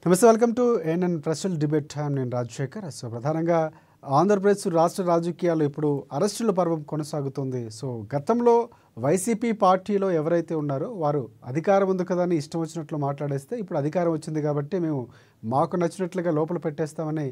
నమస్తే, welcome to ANN president debate time. నేను Rajasekhar. So ప్రధానంగా ఆంధ్రప్రదేశ్ రాష్ట్ర రాజకీయాల్లో ఇప్పుడు అరెస్టుల పర్వం కొనసాగుతుంది. సో గతంలో వైసీపీ పార్టీలో ఎవరైతే ఉన్నారో వారు అధికారం ఉంది కదా అని ఇష్టం వచ్చినట్లు మాట్లాడేస్తే, ఇప్పుడు అధికారం వచ్చింది కాబట్టి మేము మాకు నచ్చినట్లుగా లోపల పెట్టేస్తామని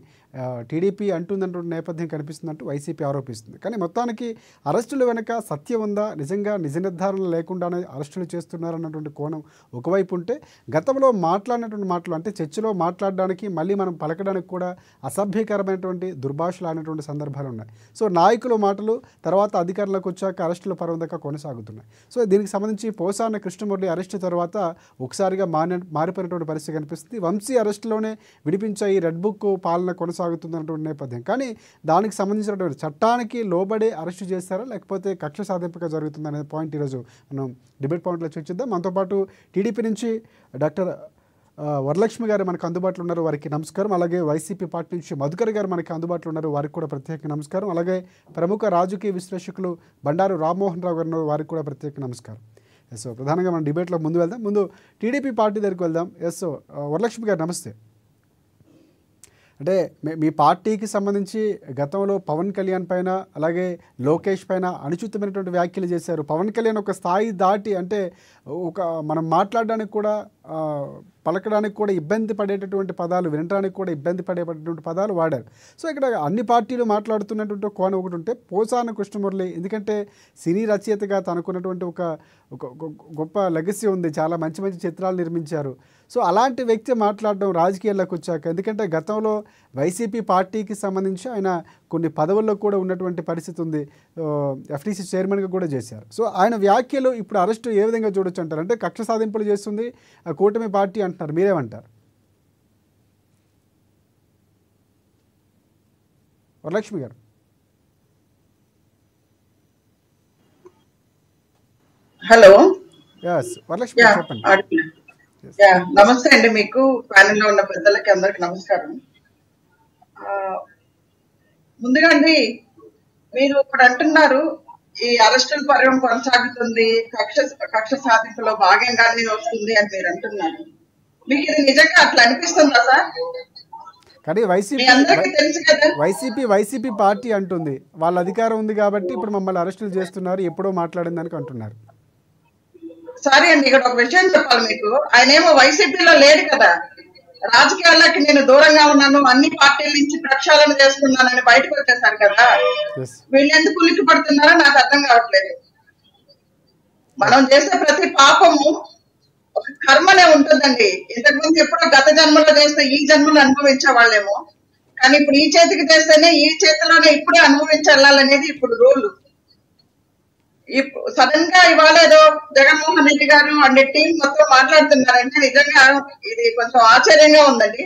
టీడీపీ అంటుందంటున్న నేపథ్యం కనిపిస్తుందంటూ వైసీపీ ఆరోపిస్తుంది. కానీ మొత్తానికి అరెస్టుల వెనుక సత్యం ఉందా, నిజంగా నిజ నిర్ధారణ లేకుండానే అరెస్టులు చేస్తున్నారన్నటువంటి కోణం ఒకవైపు ఉంటే, గతంలో మాట్లాడినటువంటి మాటలు అంటే చర్చలో మాట్లాడడానికి మళ్ళీ మనం పలకడానికి కూడా అసభ్యకరమైనటువంటి దుర్భాషలు ఆడినటువంటి సందర్భాలు ఉన్నాయి. సో నాయకుల మాటలు తర్వాత అధికారంలోకి వచ్చాక అరెస్టుల పర్వం దాకా కొనసాగుతున్నాయి. సో దీనికి సంబంధించి పోసాన కృష్ణమురళి అరెస్టు తర్వాత ఒకసారిగా మారిపోయినటువంటి పరిస్థితి కనిపిస్తుంది. వంశీ అరెస్టులోనే విడిపించాయి, రెడ్ బుక్ పాలన కొనసాగుతుందన్నటువంటి నేపథ్యం. కానీ దానికి సంబంధించినటువంటి చట్టానికి లోబడే అరెస్టు చేస్తారా లేకపోతే కక్ష సాధింపుగా జరుగుతుందనే పాయింట్ ఈరోజు మనం డిబేట్ పాయింట్లో చర్చిద్దాం. మనతో పాటు టీడీపీ నుంచి డాక్టర్ వరలక్ష్మి గారు మనకు అందుబాటులో ఉన్నారు, వారికి నమస్కారం. అలాగే వైసీపీ పార్టీ నుంచి మధుకర్ గారు మనకి అందుబాటులో ఉన్నారు, వారికి కూడా ప్రత్యేక నమస్కారం. అలాగే ప్రముఖ రాజకీయ విశ్లేషకులు బండారు రామ్మోహన్ రావు గారు ఉన్నారు, వారికి కూడా ప్రత్యేక నమస్కారం. సో ప్రధానంగా మనం డిబేట్లో ముందు వెళ్దాం. ముందు టీడీపీ పార్టీ దగ్గరికి వెళ్దాం. సో వరలక్ష్మి గారు నమస్తే. అంటే మీ పార్టీకి సంబంధించి గతంలో పవన్ కళ్యాణ్ పైన అలాగే లోకేష్ పైన అనుచితమైనటువంటి వ్యాఖ్యలు చేశారు. పవన్ కళ్యాణ్ ఒక స్థాయి దాటి అంటే మనం మాట్లాడడానికి కూడా పలకడానికి కూడా ఇబ్బంది పడేటటువంటి పదాలు, వినడానికి కూడా ఇబ్బంది పడేటటువంటి పదాలు వాడారు. సో ఇక్కడ అన్ని పార్టీలు మాట్లాడుతున్నటువంటి కోణం ఒకటి ఉంటే, పోసాన కృష్ణమురళి ఎందుకంటే సినీ రచయితగా తనకున్నటువంటి ఒక గొప్ప లెగసీ ఉంది, చాలా మంచి మంచి చిత్రాలు నిర్మించారు. సో అలాంటి వ్యక్తి మాట్లాడడం రాజకీయాల్లోకి వచ్చాక, ఎందుకంటే గతంలో వైసీపీ పార్టీకి సంబంధించి ఆయన కొన్ని పదవుల్లో కూడా ఉన్నటువంటి పరిస్థితి ఉంది, ఎఫ్టీసీ చైర్మన్గా కూడా చేశారు. సో ఆయన వ్యాఖ్యలు ఇప్పుడు అరెస్టు ఏ విధంగా చూడొచ్చు అంటారు? అంటే కక్ష సాధింపులు చేస్తుంది కూటమి పార్టీ అంటున్నారు, మీరేమంటారు? వరలక్ష్మి గారు. హలో, వరలక్ష్మి గారు చెప్పండి. నమస్తే అండి. మీకు ప్యానెల్లో ఉన్న పెద్దలకి అందరికి నమస్కారం. ముందుగా అండి, మీరు ఇప్పుడు అంటున్నారు ఈ అరెస్టుల పర్వం కొనసాగుతుంది, కక్ష సాధింపులో భాగంగానే వస్తుంది అని మీరు అంటున్నారు. మీకు ఇది నిజంగా అట్లా అనిపిస్తుందా సార్? కానీ వైసీపీ పార్టీ అంటుంది వాళ్ళ అధికారం ఉంది కాబట్టి ఇప్పుడు మమ్మల్ని అరెస్టులు చేస్తున్నారు, ఎప్పుడో మాట్లాడిందని అంటున్నారు. సారీ అండి, ఇక్కడ ఒక విషయం చెప్పాలి మీకు. ఆయన ఏమో వైసీపీలో లేడు కదా, రాజకీయాల్లోకి నేను దూరంగా ఉన్నాను, అన్ని పార్టీల నుంచి ప్రక్షాళన చేస్తున్నానని బయటకు వచ్చేసారు కదా. వీళ్ళు ఎందుకు ఉలిక్కి పడుతున్నారో నాకు అర్థం కావట్లేదు. మనం చేసే ప్రతి పాపము ఒక కర్మనే ఉంటుందండి. ఇంతకుముందు ఎప్పుడో గత జన్మలో చేస్తే ఈ జన్మలో అనుభవించే వాళ్ళేమో, కానీ ఇప్పుడు ఈ చేతికి చేస్తేనే ఈ చేతిలోనే ఇప్పుడే అనుభవించాలనేది ఇప్పుడు రూల్. సడన్ గా ఇవాళ ఏదో జగన్మోహన్ రెడ్డి గారు అండ్ టీం మొత్తం మాట్లాడుతున్నారంటే నిజంగా ఇది కొంచెం ఆశ్చర్యంగా ఉందండి.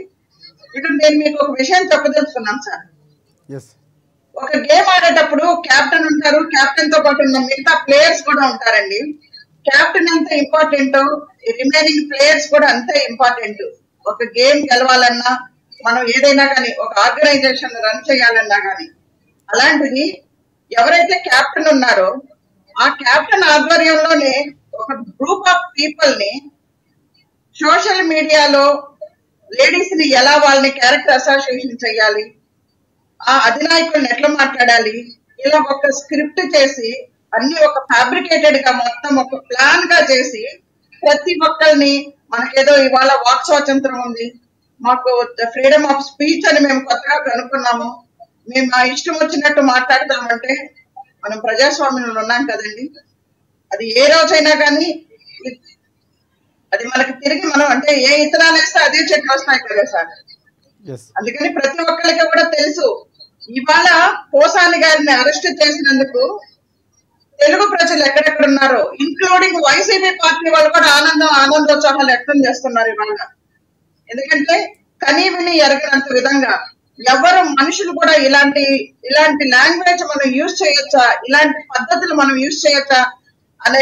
ఇప్పుడు నేను మీకు ఒక విషయం చెప్పదలుచుకున్నాను సార్. ఒక గేమ్ ఆడేటప్పుడు కెప్టెన్ ఉంటారు, కెప్టెన్ తో పాటు ఉన్న మిగతా ప్లేయర్స్ కూడా ఉంటారండి. కెప్టెన్ ఎంత ఇంపార్టెంట్, రిమైనింగ్ ప్లేయర్స్ కూడా అంతే ఇంపార్టెంట్. ఒక గేమ్ గెలవాలన్నా, మనం ఏదైనా కానీ ఒక ఆర్గనైజేషన్ రన్ చేయాలన్నా కానీ, అలాంటిది ఎవరైతే కెప్టెన్ ఉన్నారో ఆ కెప్టెన్ ఆధ్వర్యంలోనే ఒక గ్రూప్ ఆఫ్ పీపుల్ ని సోషల్ మీడియాలో లేడీస్ ని ఎలా వాళ్ళని క్యారెక్టర్ అసోసియేషన్ చేయాలి, ఆ అధినాయకుల్ని ఎట్లా మాట్లాడాలి, ఇలా ఒక స్క్రిప్ట్ చేసి అన్ని ఒక ఫ్యాబ్రికేటెడ్ గా మొత్తం ఒక ప్లాన్ గా చేసి ప్రతి ఒక్కరిని, మనకేదో ఇవాళ వాక్ స్వాతంత్రం ఉంది, మాకు ఫ్రీడమ్ ఆఫ్ స్పీచ్ అని మేము కొత్తగా కనుక్కున్నాము, మేము మా ఇష్టం వచ్చినట్టు మాట్లాడతామంటే మనం ప్రజాస్వామ్యంలో ఉన్నాం కదండి. అది ఏ రోజైనా కానీ అది మనకి తిరిగి మనం అంటే ఏ ఇతరాలు వేస్తే అదే చెట్లు వస్తాయి కదా సార్. అందుకని ప్రతి ఒక్కరికి కూడా తెలుసు, ఇవాళ పోసాని గారిని అరెస్ట్ చేసినందుకు తెలుగు ప్రజలు ఎక్కడెక్కడ ఉన్నారో ఇంక్లూడింగ్ వైసీపీ పార్టీ వాళ్ళు కూడా ఆనందోత్సాహాలు వ్యక్తం చేస్తున్నారు ఇవాళ. ఎందుకంటే కనీ విని ఎరగనంత విధంగా ఎవరు మనుషులు కూడా ఇలాంటి లాంగ్వేజ్ మనం యూజ్ చేయొచ్చా, ఇలాంటి పద్ధతులు మనం యూజ్ చేయొచ్చా అనే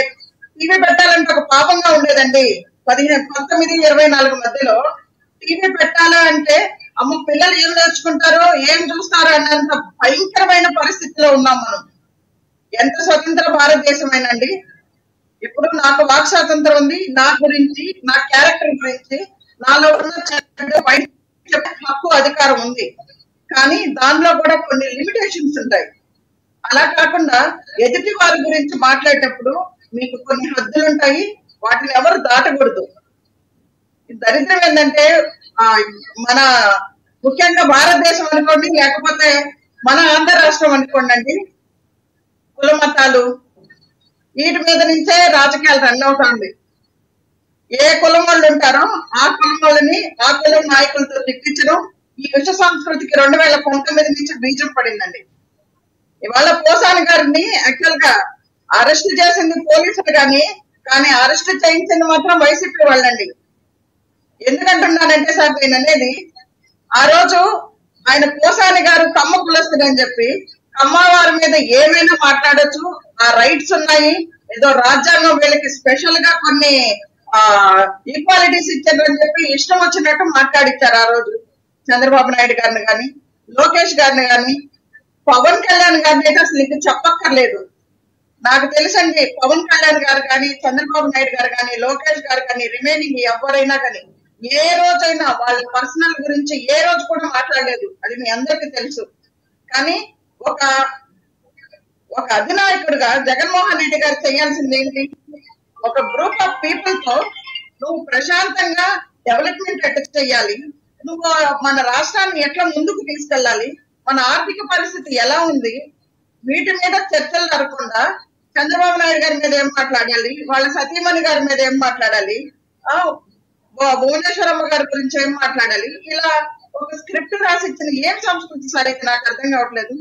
టీవీ పెట్టాలంటే ఒక పాపంగా ఉండేదండి. 19-24 మధ్యలో టీవీ పెట్టాలా అంటే అమ్మ పిల్లలు ఏం నేర్చుకుంటారో ఏం చూస్తారో అన్నంత భయంకరమైన పరిస్థితిలో ఉన్నాం మనం. ఎంత స్వతంత్ర భారతదేశమేనండి. ఇప్పుడు నాకు వాక్ స్వాతంత్రం ఉంది, నా గురించి, నా క్యారెక్టర్ గురించి, నాలో ఉన్న అధికారం ఉంది, కానీ దానిలో కూడా కొన్ని లిమిటేషన్స్ ఉంటాయి. అలా కాకుండా ఎదుటి వారి గురించి మాట్లాడేటప్పుడు మీకు కొన్ని హద్దులు ఉంటాయి, వాటిని ఎవరు దాటకూడదు. దరిద్రం ఏంటంటే మన ముఖ్యంగా భారతదేశం అనుకోండి, లేకపోతే మన ఆంధ్ర రాష్ట్రం అనుకోండి అండి, కుల మతాలు వీటి మీద నుంచే రాజకీయాలు రన్ అవుతుంది. ఏ కులం వాళ్ళు ఉంటారో ఆ కులం వాళ్ళని ఆ కులం నాయకులతో తిట్టించడం ఈ విశ్వ సంస్కృతికి 2019 నుంచి బీజం పడిందండి. ఇవాళ పోసాని గారిని యాక్చువల్ గా అరెస్ట్ చేసింది పోలీసులు కానీ అరెస్ట్ చేయించింది మాత్రం వైసీపీ వాళ్ళండి. ఎందుకంటున్నానంటే సార్ నేను అనేది, ఆ రోజు ఆయన పోసాని గారు కమ్మ కులస్తుడని చెప్పి కమ్మవారి మీద ఏమైనా మాట్లాడొచ్చు, ఆ రైట్స్ ఉన్నాయి, ఏదో రాజ్యాంగం వీళ్ళకి స్పెషల్ గా కొన్ని ఈక్వాలిటీస్ ఇచ్చారని చెప్పి ఇష్టం వచ్చినట్టు మాట్లాడిచ్చారు ఆ రోజు చంద్రబాబు నాయుడు గారిని కానీ లోకేష్ గారిని కానీ. పవన్ కళ్యాణ్ గారిని అయితే అసలు ఇంకా చెప్పక్కర్లేదు. నాకు తెలుసండి, పవన్ కళ్యాణ్ గారు కానీ చంద్రబాబు నాయుడు గారు కానీ లోకేష్ గారు కానీ రిమైనింగ్ ఎవరైనా కానీ ఏ రోజైనా వాళ్ళ పర్సనల్ గురించి ఏ రోజు కూడా మాట్లాడలేదు, అది మీ అందరికీ తెలుసు. కానీ ఒక అధినాయకుడిగా జగన్మోహన్ రెడ్డి గారు చేయాల్సింది ఏంటి, ఒక గ్రూప్ ఆఫ్ పీపుల్ తో నువ్వు ప్రశాంతంగా డెవలప్మెంట్ ఎట్లా చేయాలి, నువ్వు మన రాష్ట్రాన్ని ఎట్లా ముందుకు తీసుకెళ్ళాలి, మన ఆర్థిక పరిస్థితి ఎలా ఉంది, వీటి మీద చర్చలు జరగకుండా చంద్రబాబు నాయుడు గారి మీద ఏం మాట్లాడాలి, వాళ్ళ సతీమణి గారి మీద ఏం మాట్లాడాలి, భువనేశ్వరమ్మ గారి గురించి ఏం మాట్లాడాలి, ఇలా ఒక స్క్రిప్ట్ రాసి ఇచ్చిన ఏం సంస్కృతి సార్ అయితే నాకు అర్థం కావట్లేదు.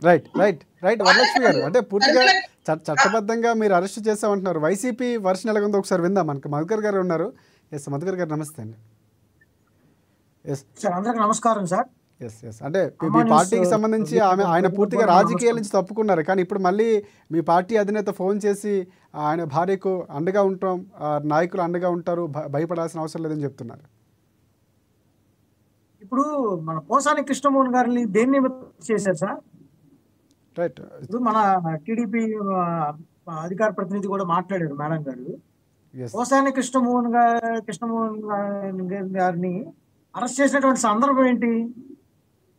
రైట్ రైట్ రైట్ వరలక్ష్మి గారు, అంటే పూర్తిగా చట్టబద్ధంగా మీరు అరెస్ట్ చేస్తామంటున్నారు. వైసీపీ వర్షన్ ఎలాగుందో ఒకసారి విందాం. మనకు మధుకర్ గారు ఉన్నారు. ఎస్ మధుకర్ గారు నమస్తే అండి. ఎస్ సార్, అందరికి నమస్కారం సార్. ఎస్ ఎస్ అంటే మీ పార్టీకి సంబంధించి ఆయన పూర్తిగా రాజకీయాల నుంచి తప్పుకున్నారు, కానీ ఇప్పుడు మళ్ళీ మీ పార్టీ అధినేత ఫోన్ చేసి ఆయన భార్యకు అండగా ఉంటాం, నాయకులు అండగా ఉంటారు, భయపడాల్సిన అవసరం లేదని చెప్తున్నారు. ఇప్పుడు మన పోసాని కృష్ణమోహన్ గారిని దేన్ని చేశారు సార్? రైట్, ఇప్పుడు మన టీడీపీ అధికార ప్రతినిధి కూడా మాట్లాడారు మేడం గారు. పోసాని కృష్ణమోహన్ గారిని అరెస్ట్ చేసినటువంటి సందర్భం ఏంటి?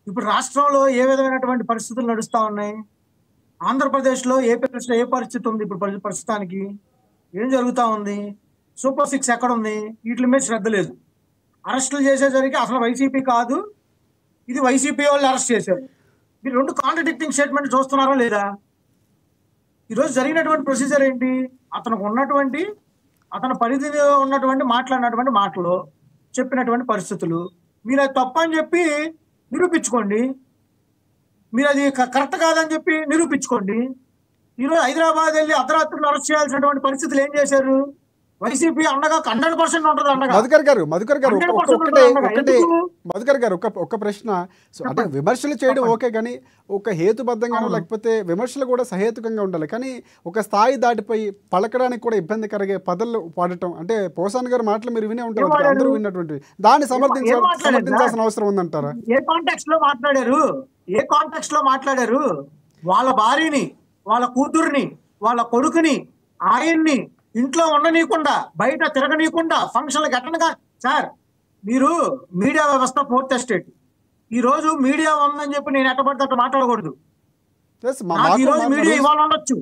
ఇప్పుడు రాష్ట్రంలో ఏ విధమైనటువంటి పరిస్థితులు నడుస్తా ఉన్నాయి? ఆంధ్రప్రదేశ్లో ఏ పరిస్థితి ఉంది ఇప్పుడు ప్రస్తుతానికి? ఏం జరుగుతూ ఉంది? సూపర్ 6 ఎక్కడ ఉంది? వీటి మీద శ్రద్ధ లేదు. అరెస్టులు చేసేసరికి అసలు వైసీపీ కాదు, ఇది వైసీపీ వాళ్ళు అరెస్ట్ చేశారు. మీరు రెండు కాంట్రడిక్టింగ్ స్టేట్మెంట్ చూస్తున్నారా లేదా? ఈరోజు జరిగినటువంటి ప్రొసీజర్ ఏంటి? అతని పరిధిలో ఉన్నటువంటి మాట్లాడినటువంటి మాటలు, చెప్పినటువంటి పరిస్థితులు, మీరు అది తప్పని చెప్పి నిరూపించుకోండి, మీరు అది కరెక్ట్ కాదని చెప్పి నిరూపించుకోండి. ఈరోజు హైదరాబాద్ వెళ్ళి అర్ధరాత్రులు అరెస్ట్ చేయాల్సినటువంటి పరిస్థితులు ఏం చేశారు? వైసీపీ అండగా 100% ఉంటుంది. అండగా మధుకర్ గారు ఒక ప్రశ్న. సో అంటే విమర్శలు చేయడం ఓకే, కానీ ఒక హేతుబద్ధంగానో లేకపోతే విమర్శలు కూడా సహేతుకంగా ఉండాలి, కానీ ఒక స్థాయి దాటిపోయి పలకడానికి కూడా ఇబ్బంది కలిగే పదాలు వాడటం, అంటే పోసాని గారి మాటలు మీరు వినే ఉంటారు, అందరూ విన్నటువంటి దాన్ని సమర్థించాల్సిన అవసరం ఉందంటారా? ఏ కాంటెక్స్ట్ లో మాట్లాడారు? వాళ్ళ భార్యని, వాళ్ళ కూతుర్ని, వాళ్ళ కొడుకుని, ఆయన్ని ఇంట్లో ఉండనీయకుండా, బయట తిరగనీయకుండా, ఫంక్షన్లకు అటెండ్ గా. సార్, మీరు మీడియా వ్యవస్థ 4th ఎస్టేట్. ఈ రోజు మీడియా ఉందని చెప్పి నేను ఎట్టబడితే అట్లా మాట్లాడకూడదు. ఈ రోజు మీడియా ఇవాళ ఉండొచ్చు.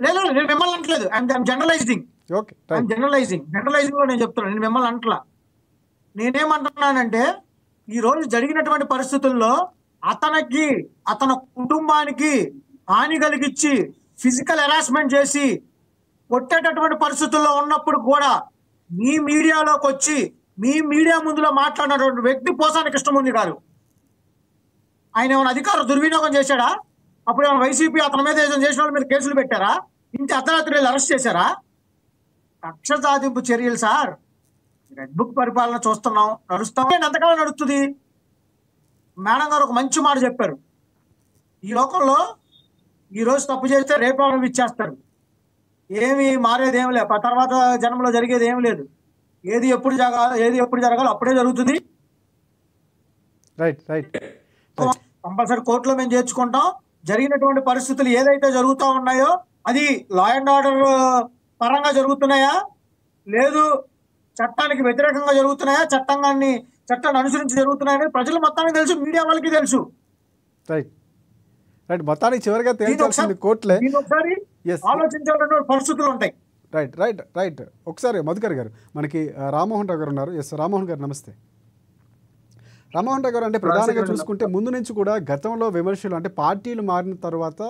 లేదు, నేను మిమ్మల్ని అంటలేదు. జనరలైజింగ్ లో నేను చెప్తున్నాను, నేను మిమ్మల్ని అంటలా. నేనేమంటున్నానంటే, ఈ రోజు జరిగినటువంటి పరిస్థితుల్లో అతనికి, అతని కుటుంబానికి హాని కలిగించి ఫిజికల్ హెరాస్మెంట్ చేసి కొట్టేటటువంటి పరిస్థితుల్లో ఉన్నప్పుడు కూడా మీ మీడియాలోకి వచ్చి మీ మీడియా ముందులో మాట్లాడినటువంటి వ్యక్తి పోసాని కృష్ణమూర్తి గారు. ఆయన ఏమైనా అధికార దుర్వినియోగం చేశాడా? అప్పుడు ఏమైనా వైసీపీ అతని మీద ఏదైనా చేసిన వాళ్ళ మీద కేసులు పెట్టారా? ఇంటి అర్ధరాత్రి అరెస్ట్ చేశారా? కక్ష సాధింపు చర్యలు సార్. రెడ్ బుక్ పరిపాలన చూస్తున్నాం, నడుస్తాం. ఎంతకాలం నడుస్తుంది? మేడం గారు ఒక మంచి మాట చెప్పారు, ఈ లోకంలో ఈరోజు తప్పు చేస్తే రేపు ఇచ్చేస్తారు, ఏమి మారేది ఏమి లేదు, తర్వాత జన్మలో జరిగేది ఏమి లేదు, ఏది ఎప్పుడు జరగాలో అప్పుడే జరుగుతుంది. కంపల్సరీ కోర్టులో మేము చేర్చుకుంటాం. జరిగినటువంటి పరిస్థితులు ఏదైతే జరుగుతూ ఉన్నాయో అది లా అండ్ ఆర్డర్ పరంగా జరుగుతున్నాయా, లేదు చట్టానికి వ్యతిరేకంగా జరుగుతున్నాయా, చట్టాన్ని చట్టాన్ని అనుసరించి జరుగుతున్నాయని ప్రజలు మొత్తానికి తెలుసు, మీడియా వాళ్ళకి తెలుసు. రైట్ రైట్ మొత్తానికి చివరిగా తేల్చాల్సింది కోర్టులే. దీన్ని ఒకసారి ఎస్ ఆలోచించాలన్న పరిస్థితులు ఉంటాయి. రైట్ రైట్ రైట్ ఒకసారి మధుకర్ గారు మనకి రామ్మోహన్ రావు గారు ఉన్నారు. ఎస్ రామ్మోహన్ గారు నమస్తే. రామ్మోహన్ రావు గారు అంటే ప్రధానంగా చూసుకుంటే ముందు నుంచి కూడా గతంలో విమర్శలు అంటే పార్టీలు మారిన తర్వాత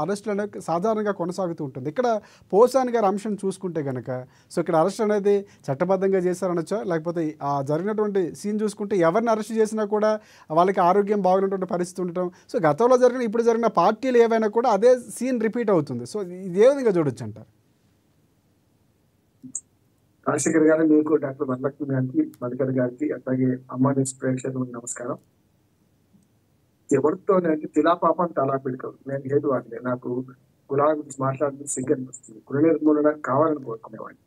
అరెస్టులు అనేది సాధారణంగా కొనసాగుతూ ఉంటుంది. ఇక్కడ పోసాని గారి అంశం చూసుకుంటే కనుక సో ఇక్కడ అరెస్ట్ అనేది చట్టబద్ధంగా చేశారనొచ్చా, లేకపోతే ఆ జరిగినటువంటి సీన్ చూసుకుంటే ఎవరిని అరెస్ట్ చేసినా కూడా వాళ్ళకి ఆరోగ్యం బాగున్నటువంటి పరిస్థితి ఉండటం, సో గతంలో జరిగిన ఇప్పుడు జరిగిన పార్టీలు ఏవైనా కూడా అదే సీన్ రిపీట్ అవుతుంది. సో ఇది ఏ విధంగా చూడొచ్చు అంటారు? రాజశేఖర్ గారు, మీకు డాక్టర్ వరలక్ష్మి గారికి, మధుకర్ గారికి, అట్లాగే అమ్మా న్యూస్ ప్రేక్షకులకు నమస్కారం. ఎవరితోనే అంటే తిలాపాపం తలా పిడకలు, నేను హేతు వాడిని నాకు కులాల గురించి మాట్లాడుతూ సిగ్గు అనిపిస్తుంది. కుల నిర్మూలన కావాలని కోరుకునేవాడిని.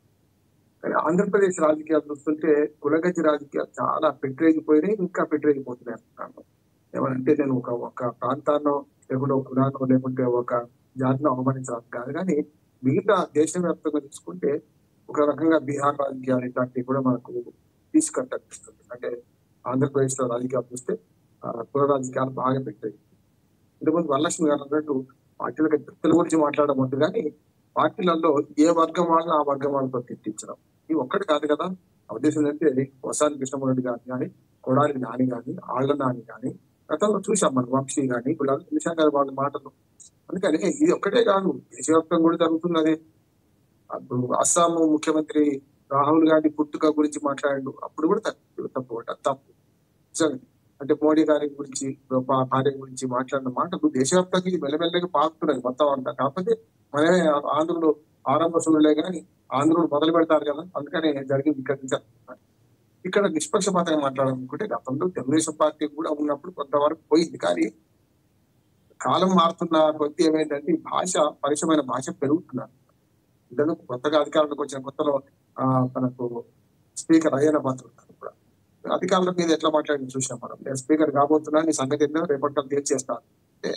కానీ ఆంధ్రప్రదేశ్ రాజకీయాలు చూస్తుంటే కులగతి రాజకీయాలు చాలా పెట్టరేగిపోయినాయి, ఇంకా పెట్టరేగిపోతున్నాయి అనుకుంటాను. ఏమంటే నేను ఒక ప్రాంతాన్నో లేకుంటే ఒక కులాన్నో లేకుంటే ఒక జాతిని అవమానించాలి కాదు, కానీ మిగతా దేశవ్యాప్తంగా చూసుకుంటే ఒక రకంగా బీహార్ రాజకీయాలు ఇట్లాంటివి కూడా మనకు తీసుకట్టనిపిస్తుంది. అంటే ఆంధ్రప్రదేశ్ లో రాజకీయాలు చూస్తే కుల రాజకీయాలు బాగా పెట్టాయి. ఇంతకుముందు వరలక్ష్మి గారు అన్నట్టు పార్టీలకు వ్యక్తుల గురించి మాట్లాడడం వద్దు, కానీ పార్టీలలో ఏ వర్గం వాళ్ళని ఆ వర్గం వాళ్ళతో తిట్టించడం ఇది ఒక్కటి కాదు కదా. ఉద్దేశం ఏంటంటే వసాని కృష్ణమూర్తి గారిని కానీ, కొడాలి నాని కానీ, ఆళ్ల నాని కానీ గతంలో చూసాం మనం, వంశీ కానీ, గులాబీ నిషా గారి వాళ్ళ మాటలు. అందుకని ఇది ఒక్కటే కాదు, దేశవ్యాప్తంగా కూడా జరుగుతున్నది. అప్పుడు అస్సాం ముఖ్యమంత్రి రాహుల్ గాంధీ పుట్టుక గురించి మాట్లాడాడు, అప్పుడు కూడా తప్పు. అంటే మోడీ గారి గురించి, భార్య గురించి మాట్లాడిన మాటలు దేశవ్యాప్తంగా మెల్లమెల్లగా పాకుతున్నాయి మొత్తం అంతా. కాకపోతే మనమే ఆంధ్రులు ఆరంభ సూర్యులే కానీ ఆంధ్రులు మొదలు పెడతారు కదా, అందుకనే జరిగింది. ఇక్కడ నిష్పక్షపాతంగా మాట్లాడాలనుకుంటే గతంలో తెలుగుదేశం పార్టీ కూడా ఉన్నప్పుడు కొంతవరకు పోయింది, కానీ కాలం మారుతున్న కొద్ది ఏమైందంటే ఈ భాష, పరిచయమైన భాష పెరుగుతున్నారు. ఇద్దరు కొత్తగా అధికారంలోకి వచ్చిన కొత్తలో మనకు స్పీకర్ అయ్యన పాత్ర కూడా అధికారుల మీద ఎట్లా మాట్లాడి చూసాం మనం. నేను స్పీకర్ కాబోతున్నా, నీ సంగతి ఏంటో రేపటి తీర్చేస్తాను అంటే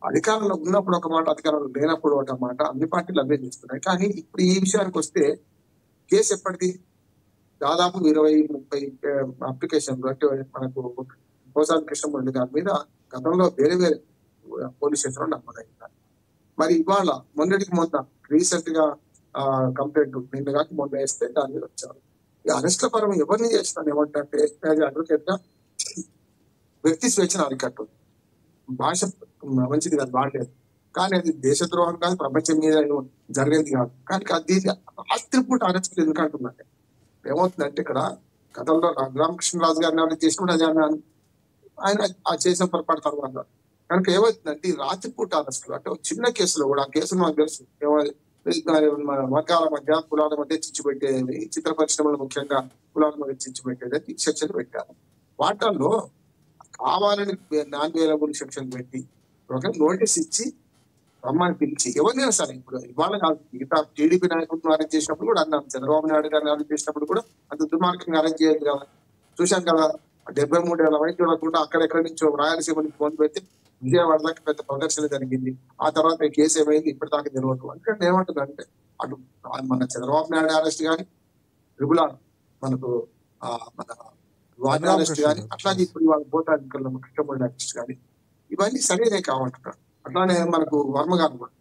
అధికారంలో ఉన్నప్పుడు ఒక మాట, అధికారంలో లేనప్పుడు ఒక మాట, అన్ని పార్టీలు అవే చేస్తున్నాయి. కానీ ఇప్పుడు ఈ విషయానికి వస్తే కేసు ఎప్పటిది దాదాపు 20-30 అప్లికేషన్లు అంటే మనకు పోసాని కృష్ణమూర్తి గారి మీద గతంలో వేరే వేరే పోలీస్ స్టేషన్లో నమోదైంది. మరి ఇవాళ మొన్నటికి మొన్న రీసెంట్ గా కంప్లైంట్ నిన్న కాక మొన్న వేస్తే దాని మీద వచ్చారు. ఈ అరెస్ట్ల పరం ఎవరిని చేస్తాను ఏమంటే అడ్వకేట్ గా వ్యక్తి స్వేచ్ఛను అరికట్టు, భాష మంచిది కాదు, వాడలేదు, కానీ అది దేశద్రోహం కాదు, ప్రపంచం మీద జరిగేది కాదు. కానీ అది రాత్రిపూట అరెస్ట్ ఎందుకు అంటున్నాను. ఏమవుతుందంటే ఇక్కడ గతంలో రామకృష్ణరాజు గారిని అరెస్ట్ చేసినప్పుడు అది ఆయన చేసిన పొరపాటు తర్వాత కనుక ఏమవుతుందంటే ఈ రాత్రిపూట అరెస్టులు అంటే చిన్న కేసులో కూడా, ఆ కేసులు మనకు తెలుసు, వర్గాల మధ్య కులాల మధ్య చిచ్చు పెట్టేది, చిత్ర పరిశ్రమలు ముఖ్యంగా కులాల మధ్య చిచ్చు పెట్టేది సెక్షన్ పెట్టారు. వాటిల్లో కావాలని 4,000 సెక్షన్ పెట్టి ఒక నోటీస్ ఇచ్చి రమ్మని పిలిచి ఎవరినైనా సరే, ఇప్పుడు ఇవాళ కాదు, మిగతా టీడీపీ నాయకులను అరెస్ట్ చేసినప్పుడు కూడా అన్నాం, చంద్రబాబు నాయుడు గారిని అరెస్ట్ చేసినప్పుడు కూడా అంత దుర్మార్గంగా అరెస్ట్ చేయదు కదా. చూశాం కదా, 73,000 వైద్యులు కూడా అక్కడెక్కడి నుంచో రాయలసీమ నుంచి ఫోన్ పెట్టి విజయవాడ దాకా పెద్ద ప్రదర్శన జరిగింది. ఆ తర్వాత కేసు ఏమైంది ఇప్పటిదాకా తెలియదు. అందుకంటే ఏమంటుందంటే అటు మన చంద్రబాబు నాయుడు అరెస్ట్ కానీ, ట్రిబులార్ మనకు మన వార్డు అరెస్ట్ కానీ, అట్లాగే ఇప్పుడు వాళ్ళు పోతారు కృష్ణమూర్తి అరెస్ట్ కానీ, ఇవన్నీ సరైనవి కావంటున్నారు. అట్లానే మనకు వర్మ గారు కూడా,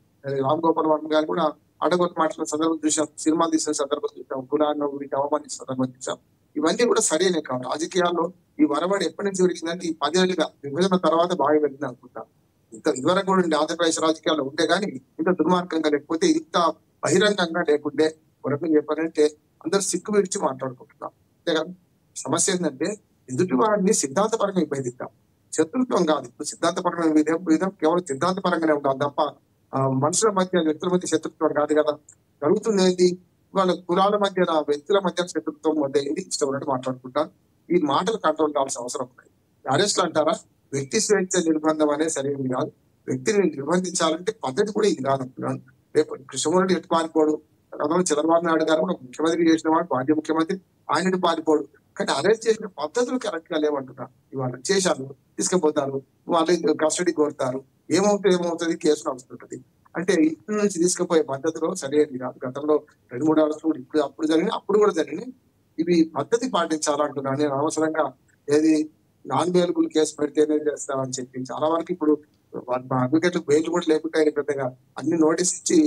రామ్ గోపాల్ వర్మ గారు కూడా అడగొట్టు మాట్లాడిన సందర్భం చూసాం, సినిమా తీసిన సందర్భం చూసాం, కులాన్ని వీటిని అవమానించిన సందర్భం చూసాం. ఇవన్నీ కూడా సరైనవి కావాలి. రాజకీయాల్లో ఈ వరవడి ఎప్పటి నుంచి పెరిగిందంటే ఈ 10 ఏళ్ళుగా విభజన తర్వాత బాగా వెళ్ళింది అనుకుంటాం. ఇదివరకు కూడా ఆంధ్రప్రదేశ్ రాజకీయాల్లో ఉంటే కానీ ఇంత దుర్మార్గంగా లేకపోతే, ఇంత బహిరంగంగా లేకుంటే, వరకు చెప్పాలంటే అందరూ సిక్కు విడిచి మాట్లాడుకుంటున్నాం. అంతేకాదు సమస్య ఏంటంటే ఎదుటి వారిని సిద్ధాంతపరంగా విభేదిద్దాం, శత్రుత్వం కాదు. ఇప్పుడు సిద్ధాంతపరమైన విధం కేవలం సిద్ధాంతపరంగానే ఉండాలి తప్ప మనుషుల మధ్య, వ్యక్తుల మధ్య శత్రుత్వం కాదు కదా. జరుగుతుంది ఏంటి, వాళ్ళ కులాల మధ్య, వ్యక్తుల మధ్య శత్రుత్వం మొదలైంది, ఇష్టం ఉన్నట్టు మాట్లాడుకుంటారు. ఈ మాటలు కంట్రోల్ కావాల్సిన అవసరం ఉంది. అరెస్ట్లు అంటారా, వ్యక్తి స్వేచ్ఛ నిర్బంధం అనేది సరైనది కాదు. వ్యక్తిని నిర్బంధించాలంటే పద్ధతి కూడా ఇది కాదు అంటున్నాను. రేపు కృష్ణమూర్తి ఎటు పారిపోడు, గతంలో చంద్రబాబు నాయుడు గారు కూడా ముఖ్యమంత్రి చేసిన వాడు, మాజీ ముఖ్యమంత్రి, ఆయన పారిపోడు. కానీ అరెస్ట్ చేసిన పద్ధతులు కరెక్ట్ గా లేవంటున్నారు. ఇవాళ చేశారు, తీసుకుపోతారు, వాళ్ళు కస్టడీ కోరుతారు, ఏమవుతుంది కేసు నడుస్తుంటది. అంటే ఇంటి నుంచి తీసుకుపోయే పద్ధతిలో సరైనది కాదు. గతంలో 2-3 అరెస్టులు అప్పుడు జరిగినాయి, అప్పుడు కూడా జరిగినాయి. ఇవి పద్ధతి పాటించాలంటున్నాను నేను. అనవసరంగా ఏది నాన్ బెయిలబుల్ కేసు పెడితేనే చేస్తామని చెప్పి చాలా వరకు ఇప్పుడు మా అడ్వకేట్లకు బెయిల్ కూడా లేకుండా పెద్దగా అన్ని నోటీస్ ఇచ్చి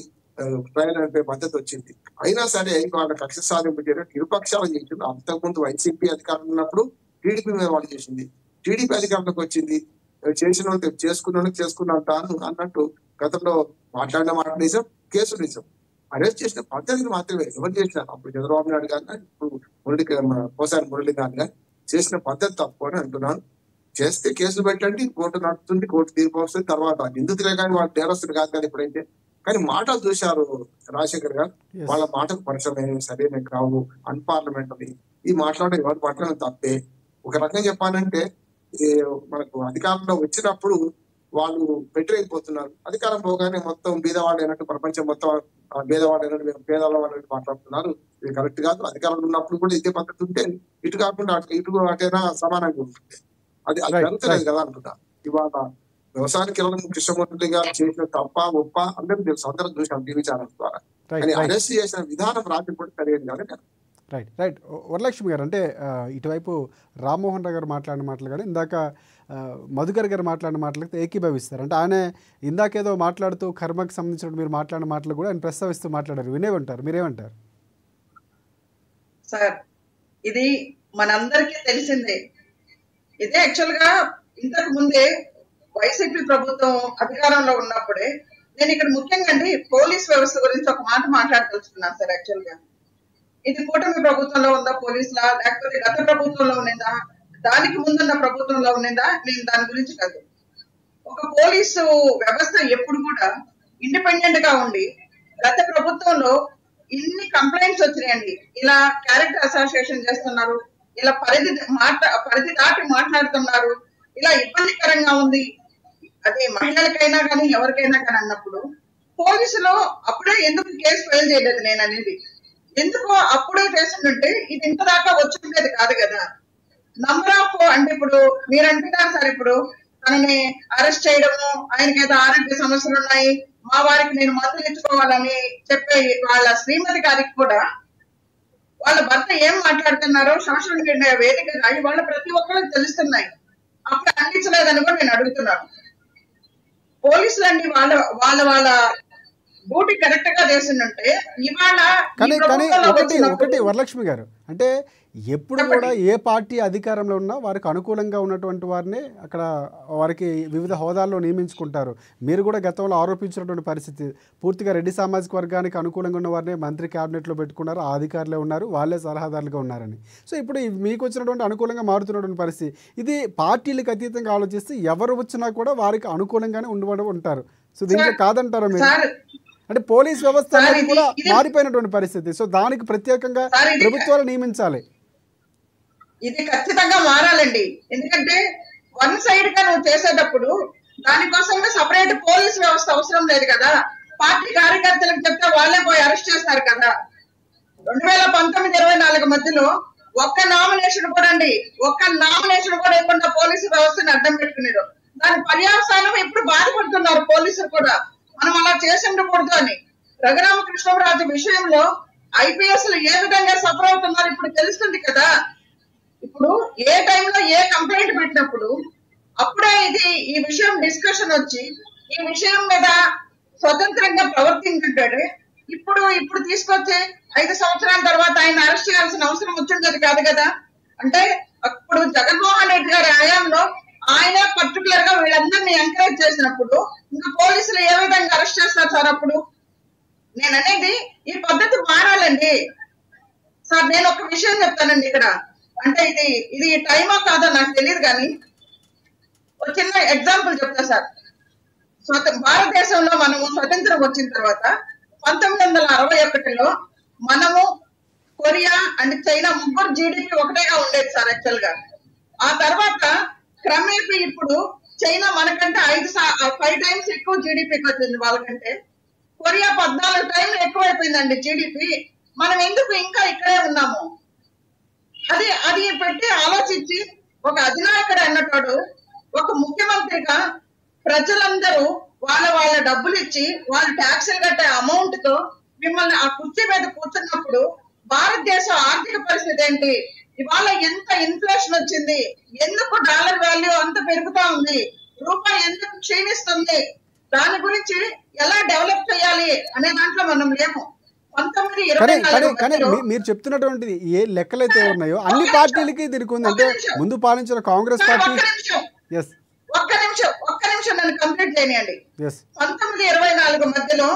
ట్రయల్ నడిపే పద్ధతి వచ్చింది. అయినా సరే వాళ్ళ కక్ష సాధింపు చేయడం ఇరుపక్షాలు చేసింది. అంతకుముందు వైసీపీ అధికారంలో ఉన్నప్పుడు టీడీపీ మీద వాళ్ళు చేసింది, టీడీపీ అధికారంలోకి వచ్చింది, చేసిన వాళ్ళకి చేసుకున్నాను అన్నట్టు గతంలో మాట్లాడిన మాట నిజం, కేసు నిజం. అరెస్ట్ చేసిన పద్ధతిని మాత్రమే ఎవరు చేసినారు, అప్పుడు చంద్రబాబు నాయుడు గారు కానీ ఇప్పుడు పోసారి మురళి గారు కానీ చేసిన పద్ధతి తప్పు అని అంటున్నాను. చేస్తే కేసులు పెట్టండి, కోర్టు నడుస్తుంది, కోర్టు తీర్పు వస్తుంది, తర్వాత నిందితులే కానీ వాళ్ళు నేరస్తులు కాదు కానీ ఇప్పుడైతే. కానీ మాటలు చూశారు రాజశేఖర్ గారు, వాళ్ళ మాటకు పరిశ్రమ సరైన కావు, అన్పార్లమెంటరీ. ఈ మాట్లాడే ఎవరు మాట్లాడడం తప్పే. ఒక రకంగా చెప్పాలంటే మనకు అధికారంలో వచ్చినప్పుడు వాళ్ళు వ్యతిరేకపోతున్నారు, అధికారం పోగానే మొత్తం బీదవాడు అయినట్టు ప్రపంచం మొత్తం బీదవాడు అయినట్టు మేము పేదవాళ్ళు అన్నట్టు మాట్లాడుతున్నారు. ఇది కరెక్ట్ కాదు. అధికారంలో ఉన్నప్పుడు కూడా ఇదే పద్ధతి ఉంటే ఇటు కాకుండా ఇటు అటైనా సమానంగా ఉంటుంది. అది జరుగుతలేదు కదా అనుకుంటా. ఇవాళ వ్యవసాయానికి వెళ్ళడం కృష్ణమూర్తి గారు చేసిన తప్ప ఒప్ప అందరూ తెలుసు, అందరం చూసాం టీవీ ఛానల్స్ ద్వారా. కానీ అరెస్ట్ చేసిన విధానం రాత్రి కూడా సరైనది కాదు. రైట్ వరలక్ష్మి గారు, అంటే ఇటువైపు రామ్మోహన్ రావు గారు మాట్లాడిన మాటలు కానీ ఇందాక మధుకర్ గారు మాట్లాడిన మాటలకి ఏకీభవిస్తారు. అంటే ఆయన ఇందాకేదో మాట్లాడుతూ కర్మకు సంబంధించిన మీరు మాట్లాడిన మాటలు కూడా ఆయన ప్రస్తావిస్తూ మాట్లాడారు, వినే ఉంటారు, మీరేమంటారు? సార్, ఇది మనందరికీ తెలిసిందే. ఇదే యాక్చువల్ గా ఇంతకు ముందే వైసీపీ ప్రభుత్వం అధికారంలో ఉన్నప్పుడే నేను ఇక్కడ ముఖ్యంగా అండి పోలీస్ వ్యవస్థ గురించి ఒక మాట మాట్లాడదలుచుకున్నాను సార్. యాక్చువల్ గా ఇది కూటమి ప్రభుత్వంలో ఉందా పోలీసులా, లేకపోతే గత ప్రభుత్వంలో ఉన్నదా, దానికి ముందున్న ప్రభుత్వంలో ఉన్నదా, నేను దాని గురించి కాదు. ఒక పోలీసు వ్యవస్థ ఎప్పుడు కూడా ఇండిపెండెంట్ గా ఉండి, గత ప్రభుత్వంలో ఇన్ని కంప్లైంట్స్ వచ్చినాయండి, ఇలా క్యారెక్టర్ అసోసియేషన్ చేస్తున్నారు, ఇలా పరిధి దాటి మాట్లాడుతున్నారు, ఇలా ఇబ్బందికరంగా ఉంది, అది మహిళలకైనా కానీ ఎవరికైనా కానీ అన్నప్పుడు పోలీసులు అప్పుడే ఎందుకు కేసు ఫైల్ చేయలేదు నేను అనేది. ఎందుకో అప్పుడే చేస్తుంటే ఇది ఇంత దాకా వచ్చిండేది కాదు కదా. నంబర్ ఆఫ్ అంటే ఇప్పుడు మీరు అంటున్నారు సార్, ఇప్పుడు తనని అరెస్ట్ చేయడము, ఆయనకి ఏదో ఆరోగ్య సమస్యలు ఉన్నాయి, మా వారికి నేను మందులు ఇచ్చుకోవాలని చెప్పే వాళ్ళ శ్రీమతి గారికి కూడా వాళ్ళ భర్త ఏం మాట్లాడుతున్నారో సోషల్ మీడియా వేదికగా ఇవాళ ప్రతి ఒక్కరికి తెలుస్తున్నాయి. అప్పుడు అందించలేదని కూడా నేను అడుగుతున్నాను. పోలీసులు అండి వాళ్ళ డ్యూటీ కరెక్ట్ గా చేస్తుంటే ఇవాళ ఒకటి వరలక్ష్మి గారు, అంటే ఎప్పుడు కూడా ఏ పార్టీ అధికారంలో ఉన్నా వారికి అనుకూలంగా ఉన్నటువంటి వారిని అక్కడ వారికి వివిధ హోదాల్లో నియమించుకుంటారు. మీరు కూడా గతంలో ఆరోపించినటువంటి పరిస్థితి, పూర్తిగా రెడ్డి సామాజిక వర్గానికి అనుకూలంగా ఉన్న వారిని మంత్రి క్యాబినెట్లో పెట్టుకున్నారు, ఆ అధికారులే ఉన్నారు, వాళ్ళే సలహాదారులుగా ఉన్నారని. సో ఇప్పుడు మీకు వచ్చినటువంటి అనుకూలంగా మారుతున్నటువంటి పరిస్థితి ఇది. పార్టీలకు అతీతంగా ఆలోచిస్తే ఎవరు వచ్చినా కూడా వారికి అనుకూలంగానే ఉంటారు. సో దీంట్లో కాదంటారా మీరు? అంటే పోలీస్ వ్యవస్థ అనేది కూడా మారిపోయినటువంటి పరిస్థితి. సో దానికి ప్రత్యేకంగా ప్రభుత్వాలు నియమించాలి. ఇది ఖచ్చితంగా మారాలండి. ఎందుకంటే వన్ సైడ్ గా నువ్వు చేసేటప్పుడు దానికోసంగా సపరేట్ పోలీస్ వ్యవస్థ అవసరం లేదు కదా. పార్టీ కార్యకర్తలకు చెప్తే వాళ్ళే పోయి అరెస్ట్ చేస్తారు కదా. 2019-24 మధ్యలో ఒక్క నామినేషన్ కూడా ఇవ్వకుండా పోలీసు వ్యవస్థను అడ్డం పెట్టుకున్నారు. దాని పర్యవసానం ఇప్పుడు బాధపడుతున్నారు పోలీసులు కూడా, మనం అలా చేసి ఉండకూడదు అని. రఘురామకృష్ణరాజు విషయంలో ఐపీఎస్ ఏ విధంగా సఫర్ అవుతున్నారు ఇప్పుడు తెలుస్తుంది కదా. ఇప్పుడు ఏ టైంలో ఏ కంప్లైంట్ పెట్టినప్పుడు అప్పుడే ఈ విషయం డిస్కషన్ వచ్చి ఈ విషయం మీద స్వతంత్రంగా ప్రవర్తించుంటాడు. ఇప్పుడు తీసుకొచ్చి 5 సంవత్సరాల తర్వాత ఆయన అరెస్ట్ చేయాల్సిన అవసరం వచ్చిండదు కాదు కదా. అంటే అప్పుడు జగన్మోహన్ రెడ్డి గారి హయాంలో ఆయన పర్టికులర్ గా వీళ్ళందరినీ ఎంకరేజ్ చేసినప్పుడు ఇంకా పోలీసులు ఏ విధంగా అరెస్ట్ చేస్తారు సార్? అప్పుడు నేను అనేది ఈ పద్ధతి మారాలండి సార్. నేను ఒక విషయం చెప్తానండి ఇక్కడ, అంటే ఇది టైమా కాదో నాకు తెలియదు కానీ ఒక చిన్న ఎగ్జాంపుల్ చెప్తా సార్. భారతదేశంలో మనము స్వతంత్రం వచ్చిన తర్వాత 1961లో మనము కొరియా అండ్ చైనా ముగ్గురు జీడిపి ఒకటేగా ఉండేది సార్ యాక్చువల్ గా. ఆ తర్వాత క్రమేపీ ఇప్పుడు చైనా మనకంటే 5 టైమ్స్ ఎక్కువ జీడిపికి వచ్చింది వాళ్ళకంటే. కొరియా 14 టైంలు ఎక్కువైపోయిందండి జీడిపి. మనం ఎందుకు ఇంకా ఇక్కడే ఉన్నాము? అది పెట్టి ఆలోచించి ఒక అధినాయకుడు అన్నట్టు ఒక ముఖ్యమంత్రిగా ప్రజలందరూ వాళ్ళ డబ్బులు ఇచ్చి వాళ్ళు ట్యాక్సులు కట్టే అమౌంట్ తో మిమ్మల్ని ఆ కుర్చీ మీద కూర్చున్నప్పుడు భారతదేశ ఆర్థిక పరిస్థితి ఏంటి? ఇవాళ ఎంత ఇన్ఫ్లేషన్ వచ్చింది, ఎందుకు డాలర్ వాల్యూ అంత పెరుగుతా ఉంది, రూపాయి ఎందుకు క్షీణిస్తుంది, దాని గురించి ఎలా డెవలప్ చేయాలి అనే దాంట్లో మనం లేము. కానీ మీరు చెప్తున్నటువంటిది ఏ లెక్కలైతే ఉన్నాయో అన్ని పార్టీలకి దీనికి ఉంది. అంటే ముందు పాలించిన కాంగ్రెస్ పార్టీ. ఒక్క నిమిషం నన్ను కంప్లీట్ చేయనియండి. 1924 మధ్యలో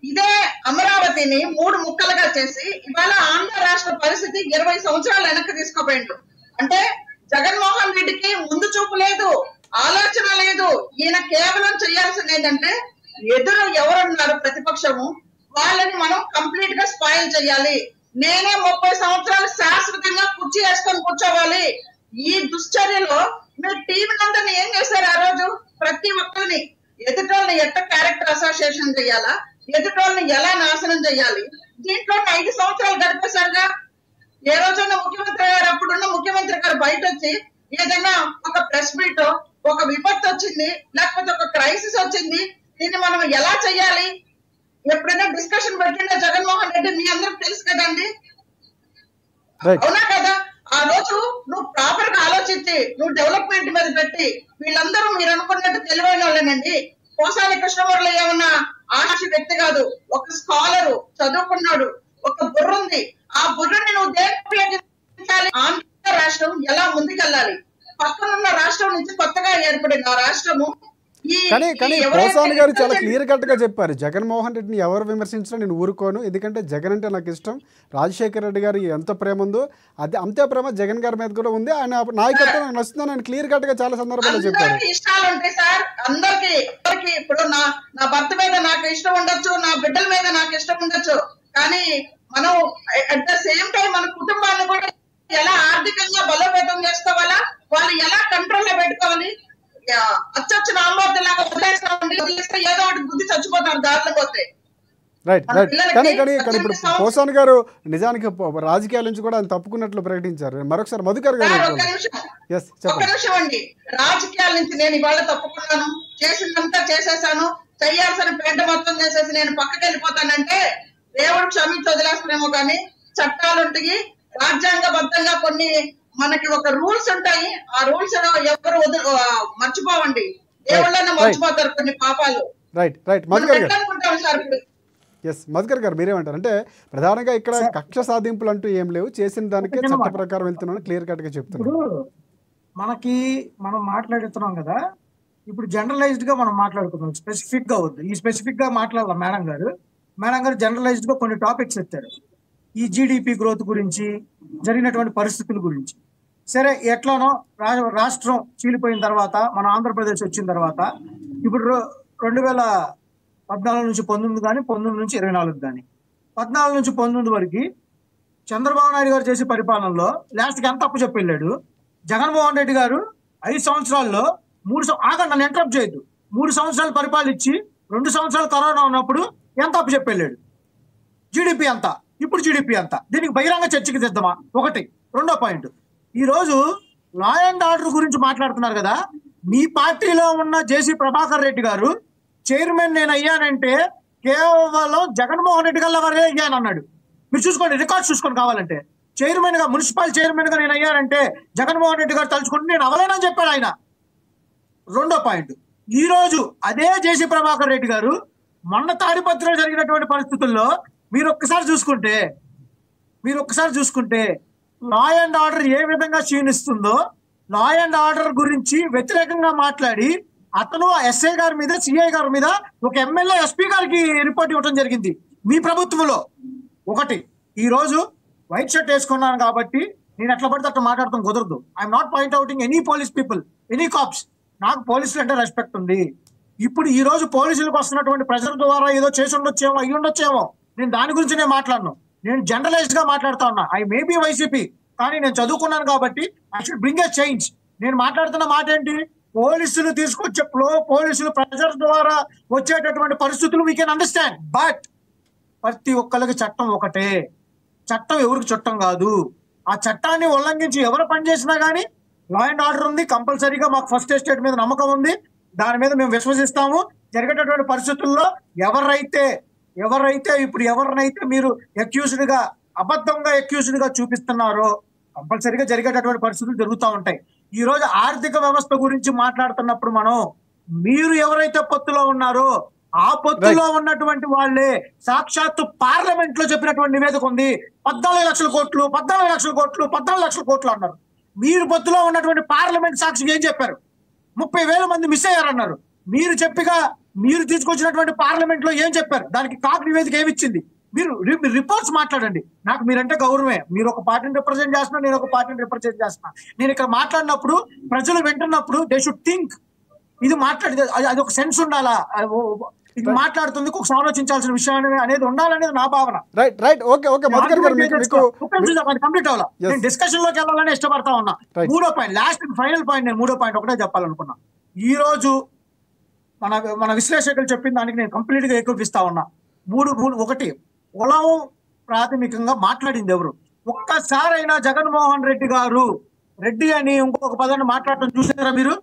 ఇదే అమరావతిని 3 ముక్కలుగా చేసి ఇవాళ ఆంధ్ర రాష్ట్ర పరిస్థితి 20 సంవత్సరాలు వెనక్కి తీసుకుపోయిండు. అంటే జగన్మోహన్ రెడ్డికి ముందు చూపు లేదు, ఆలోచన లేదు. ఈయన కేవలం చేయాల్సింది ఏంటంటే ఎదురు ఎవరున్నారు ప్రతిపక్షము వాళ్ళని మనం కంప్లీట్ గా స్పాయిల్ చేయాలి. నేనే 30 సంవత్సరాలు శాశ్వతంగా కుర్చీ వేసుకొని కూర్చోవాలి. ఈ దుశ్చర్యలో మీరు టీవీ అందరిని ఏం చేశారు? ఆ రోజు ప్రతి ఒక్కరిని ఎదుటోళ్ళని ఎట్ట క్యారెక్టర్ అసోసియేషన్ చేయాలా, ఎదుటోళ్ళని ఎలా నాశనం చేయాలి, దీంట్లో 5 సంవత్సరాలు గడిపేశారుగా. ఏ రోజైనా ముఖ్యమంత్రి గారు అప్పుడున్న ముఖ్యమంత్రి గారు బయట వచ్చి ఏదైనా ఒక ప్రెస్ మీట్ ఒక విపత్తు వచ్చింది లేకపోతే ఒక క్రైసిస్ వచ్చింది దీన్ని మనం ఎలా చెయ్యాలి ఎప్పుడైనా డిస్కషన్ పెట్టిండే జగన్మోహన్ రెడ్డి? మీ అందరికి తెలుసు కదండి, అవునా కదా? ఆ రోజు నువ్వు ప్రాపర్ గా ఆలోచించి నువ్వు డెవలప్మెంట్ మీద పెట్టి వీళ్ళందరూ మీరు అనుకున్నట్టు తెలివైన వాళ్ళేనండి. పోసాని కృష్ణమూర్తి ఏమన్నా ఆశి వ్యక్తి కాదు, ఒక స్కాలరు, చదువుకున్నాడు, ఒక బుర్ర ఉంది. ఆ బుర్రని నువ్వు దేనికి ఉపయోగించాలి? ఆంధ్ర రాష్ట్రం ఎలా ముందుకెళ్ళాలి? పక్కనున్న రాష్ట్రం నుంచి కొత్తగా ఏర్పడిన ఆ రాష్ట్రము. కానీ పోసాని గారు చాలా క్లియర్ కట్ గా చెప్పారు, జగన్మోహన్ రెడ్డిని ఎవరు విమర్శించినా నేను ఊరుకోను, ఎందుకంటే జగన్ అంటే నాకు ఇష్టం, రాజశేఖర రెడ్డి గారు ఎంత ప్రేమ ఉందో అది అంతే ప్రేమ జగన్ గారి మీద కూడా ఉంది, ఆయన నాయకత్వం నాకు నచ్చుతుందని ఆయన క్లియర్ కట్ గా చాలా సందర్భాల్లో చెప్పారు. ఇష్టాలు ఉంటాయి సార్ అందరికి. ఇప్పుడు నా భర్త మీద నాకు ఇష్టం ఉండొచ్చు, నా బిడ్డల మీద నాకు ఇష్టం ఉండొచ్చు, కానీ మనం అట్ ద సేమ్ టైం మన కుటుంబాన్ని కూడా ఎలా ఆర్థికంగా బలోపేతం చేసుకోవాలా, వాళ్ళు ఎలా కంట్రోల్ లో పెట్టుకోవాలి. అచ్చొచ్చిన అమ్మలాగా వదిలేస్తే ఏదో ఒకటి బుద్ధి చచ్చిపోతారు దారిలో పోతే. రైట్ కానీ ఇప్పుడు పోసాని గారు నిజానికి రాజకీయాల నుంచి కూడా ఆయన తప్పుకున్నట్లు ప్రకటించారు. మరొకసారి మధుకర్ గారు ఒక్క నిమిషం అండి, రాజకీయాల నుంచి నేను ఇవాళ తప్పుకున్నాను, చేసిందంతా చేసేసాను, చెయ్యాల్సిన పెద్ద మొత్తం చేసేసి నేను పక్కకి వెళ్ళిపోతానంటే దేవుడు క్షమించి వదిలేస్తానేమో, కానీ చట్టాలు ఉంటాయి, రాజ్యాంగబద్ధంగా కొన్ని మనకి ఒక రూల్స్ ఉంటాయి. ఆ రూల్స్ ఎవరు మర్చిపోవండి, దేవుళ్ళన్నా మర్చిపోతారు కొన్ని పాపాలు. మధుకర్ గారు మీరేమంటారు? అంటే ప్రధానంగా ఇక్కడ కక్ష సాధింపులు అంటూ ఏం లేవు, చేసిన దానికే చట్ట ప్రకారం వెళ్తున్నాను క్లియర్ కట్ గా చెప్తున్నారు. మనం మాట్లాడుతున్నాం కదా, ఇప్పుడు జనరలైజ్డ్ గా మనం మాట్లాడుతున్నాం, స్పెసిఫిక్ గా వద్దు. ఈ స్పెసిఫిక్ గా మాట్లాడాలి. మేడం గారు జనరలైజ్డ్ గా కొన్ని టాపిక్స్ ఎత్తారు, ఈ జీడిపి గ్రోత్ గురించి, జరిగినటువంటి పరిస్థితుల గురించి. సరే, ఎట్లానో రాష్ట్రం చీలిపోయిన తర్వాత మన ఆంధ్రప్రదేశ్ వచ్చిన తర్వాత ఇప్పుడు 2014 నుంచి 19 కానీ 19 నుంచి 24 కానీ 14 నుంచి 19 వరకు చంద్రబాబు నాయుడు గారు చేసే పరిపాలనలో లాస్ట్కి ఎంత అప్పు చెప్పి వెళ్ళాడు? జగన్మోహన్ రెడ్డి గారు 5 సంవత్సరాల్లో ఆగండి, నన్ను ఇంటరప్ట్ చేయొద్దు, 3 సంవత్సరాలు పరిపాలించి 2 సంవత్సరాలు కరోనా ఉన్నప్పుడు ఎంత అప్పు చెప్పి వెళ్ళాడు? జీడిపి అంతా, ఇప్పుడు జీడిపి అంతా. దీనికి బహిరంగ చర్చకి తెద్దామా? ఒకటి. రెండో పాయింట్, ఈ రోజు లా అండ్ ఆర్డర్ గురించి మాట్లాడుతున్నారు కదా, మీ పార్టీలో ఉన్న జేసీ ప్రభాకర్ రెడ్డి గారు చైర్మన్ నేను అయ్యానంటే కేవలం జగన్మోహన్ రెడ్డి గారి వరే అయ్యానన్నాడు. మీరు చూసుకోండి, రికార్డ్స్ చూసుకోండి కావాలంటే. చైర్మన్ గా, మున్సిపల్ చైర్మన్ గా నేను అయ్యానంటే జగన్మోహన్ రెడ్డి గారు తలుచుకుంటే నేను అవలేనని చెప్పాడు ఆయన. రెండో పాయింట్, ఈ రోజు అదే జేసీ ప్రభాకర్ రెడ్డి గారు మొన్న తాడిపత్రిలో జరిగినటువంటి పరిస్థితుల్లో మీరు ఒక్కసారి చూసుకుంటే లా అండ్ ఆర్డర్ ఏ విధంగా క్షీణిస్తుందో, లా అండ్ ఆర్డర్ గురించి వ్యతిరేకంగా మాట్లాడి అతను ఎస్ఐ గారి మీద, సిఐ గారి మీద, ఒక ఎమ్మెల్యే ఎస్పీ గారికి రిపోర్ట్ ఇవ్వడం జరిగింది మీ ప్రభుత్వంలో. ఒకటి, ఈ రోజు వైట్ షర్ట్ వేసుకున్నాను కాబట్టి నేను ఎట్లా పడితే అట్లా మాట్లాడతాం కుదరదు. I'm not point outing any police people, any cops. నాకు పోలీసులు అంటే రెస్పెక్ట్ ఉంది. ఇప్పుడు ఈ రోజు పోలీసులకు వస్తున్నటువంటి ప్రజల ద్వారా ఏదో చేసి ఉండొచ్చేమో, అయ్యి ఉండొచ్చేమో, నేను దాని గురించి నేను మాట్లాడను. నేను జనరలైజ్డ్ గా మాట్లాడుతా ఉన్నా. ఐ మే బి వైసీపీ, కానీ నేను చదువుకున్నాను కాబట్టి I should bring a change. నేను మాట్లాడుతున్న మాట ఏంటి? పోలీసులు తీసుకొచ్చే పోలీసులు ప్రజల ద్వారా వచ్చేటటువంటి పరిస్థితులు వీ కెన్ అండర్స్టాండ్. బట్ ప్రతి ఒక్కరికి చట్టం ఒకటే, చట్టం ఎవరికి చట్టం కాదు. ఆ చట్టాన్ని ఉల్లంఘించి ఎవరు పనిచేసినా కానీ లా అండ్ ఆర్డర్ ఉంది, కంపల్సరీగా మాకు ఫస్ట్ ఎస్టేట్ మీద నమ్మకం ఉంది, దాని మీద మేము విశ్వసిస్తాము. జరిగేటటువంటి పరిస్థితుల్లో ఎవరైతే ఇప్పుడు ఎవరినైతే మీరు అబద్ధంగా అక్యూజ్డ్ గా చూపిస్తున్నారో కంపల్సరీగా జరిగేటటువంటి పరిస్థితులు జరుగుతూ ఉంటాయి. ఈ రోజు ఆర్థిక వ్యవస్థ గురించి మాట్లాడుతున్నప్పుడు మీరు ఎవరైతే పొత్తులో ఉన్నారో ఆ పొత్తులో ఉన్నటువంటి వాళ్ళే సాక్షాత్తు పార్లమెంట్ లో చెప్పినటువంటి నివేదిక ఉంది. 14 లక్షల కోట్లు 14 లక్షల కోట్లు 14 లక్షల కోట్లు అన్నారు. మీరు పొత్తులో ఉన్నటువంటి పార్లమెంట్ సాక్షిగా ఏం చెప్పారు? 30,000 మంది మిస్ అయ్యారన్నారు. మీరు తీసుకొచ్చినటువంటి పార్లమెంట్ లో ఏం చెప్పారు? దానికి కాక్ నివేదిక ఏమిచ్చింది? మీరు రిపోర్ట్స్ మాట్లాడండి. నాకు మీరంటే గౌరవమే. మీరు ఒక పార్టీని రిప్రజెంట్ చేస్తున్నా, నేను ఒక పార్టీని రిప్రజెంట్ చేస్తున్నా. నేను ఇక్కడ మాట్లాడినప్పుడు ప్రజలు వింటున్నప్పుడు దే షుడ్ థింక్. ఇది మాట్లాడితే అది ఒక సెన్స్ ఉండాలా, ఇది మాట్లాడుతుంది ఒక ఆలోచించాల్సిన విషయం అనేది ఉండాలనేది నా భావన. కంప్లీట్ అవ్వాలా. నేను డిస్కషన్ లోకి వెళ్ళాలని ఇష్టపడతా ఉన్నా. మూడో పాయింట్, లాస్ట్ ఫైనల్ పాయింట్, నేను మూడో పాయింట్ ఒకటే చెప్పాలనుకున్నా. ఈ రోజు మన విశ్లేషకులు చెప్పిన దానికి నేను కంప్లీట్ గా ఏకీపిస్తా ఉన్నా. ఒకటి, కులం ప్రాథమికంగా మాట్లాడింది ఎవరు? ఒక్కసారైనా జగన్మోహన్ రెడ్డి గారు రెడ్డి అని ఇంకొక పదాన్ని మాట్లాడటం చూసారా మీరు?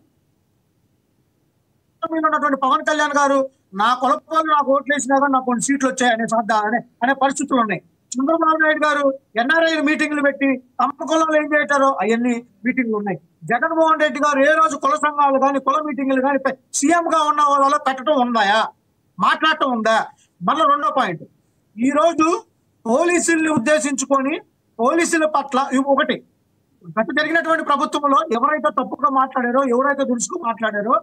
ఉన్నటువంటి పవన్ కళ్యాణ్ గారు నా కులపాలు నాకు ఓట్లు వేసినా కానీ నాకు కొన్ని సీట్లు వచ్చాయి అనే పరిస్థితులు ఉన్నాయి. చంద్రబాబు నాయుడు గారు ఎన్ఆర్ఐ మీటింగ్లు పెట్టి తమ కులంలో ఏం చేశారో అవన్నీ మీటింగ్లు ఉన్నాయి. జగన్మోహన్ రెడ్డి గారు ఏ రోజు కుల సంఘాలు కానీ కుల మీటింగ్లు కానీ సీఎం గా ఉన్న వాళ్ళలో పెట్టడం ఉందాయా, మాట్లాడటం ఉందా? మళ్ళీ రెండో పాయింట్, ఈ రోజు పోలీసుల్ని ఉద్దేశించుకొని పోలీసుల పట్ల ఒకటి, గత జరిగినటువంటి ప్రభుత్వంలో ఎవరైతే తప్పుగా మాట్లాడారో, ఎవరైతే దురుసుగా మాట్లాడారో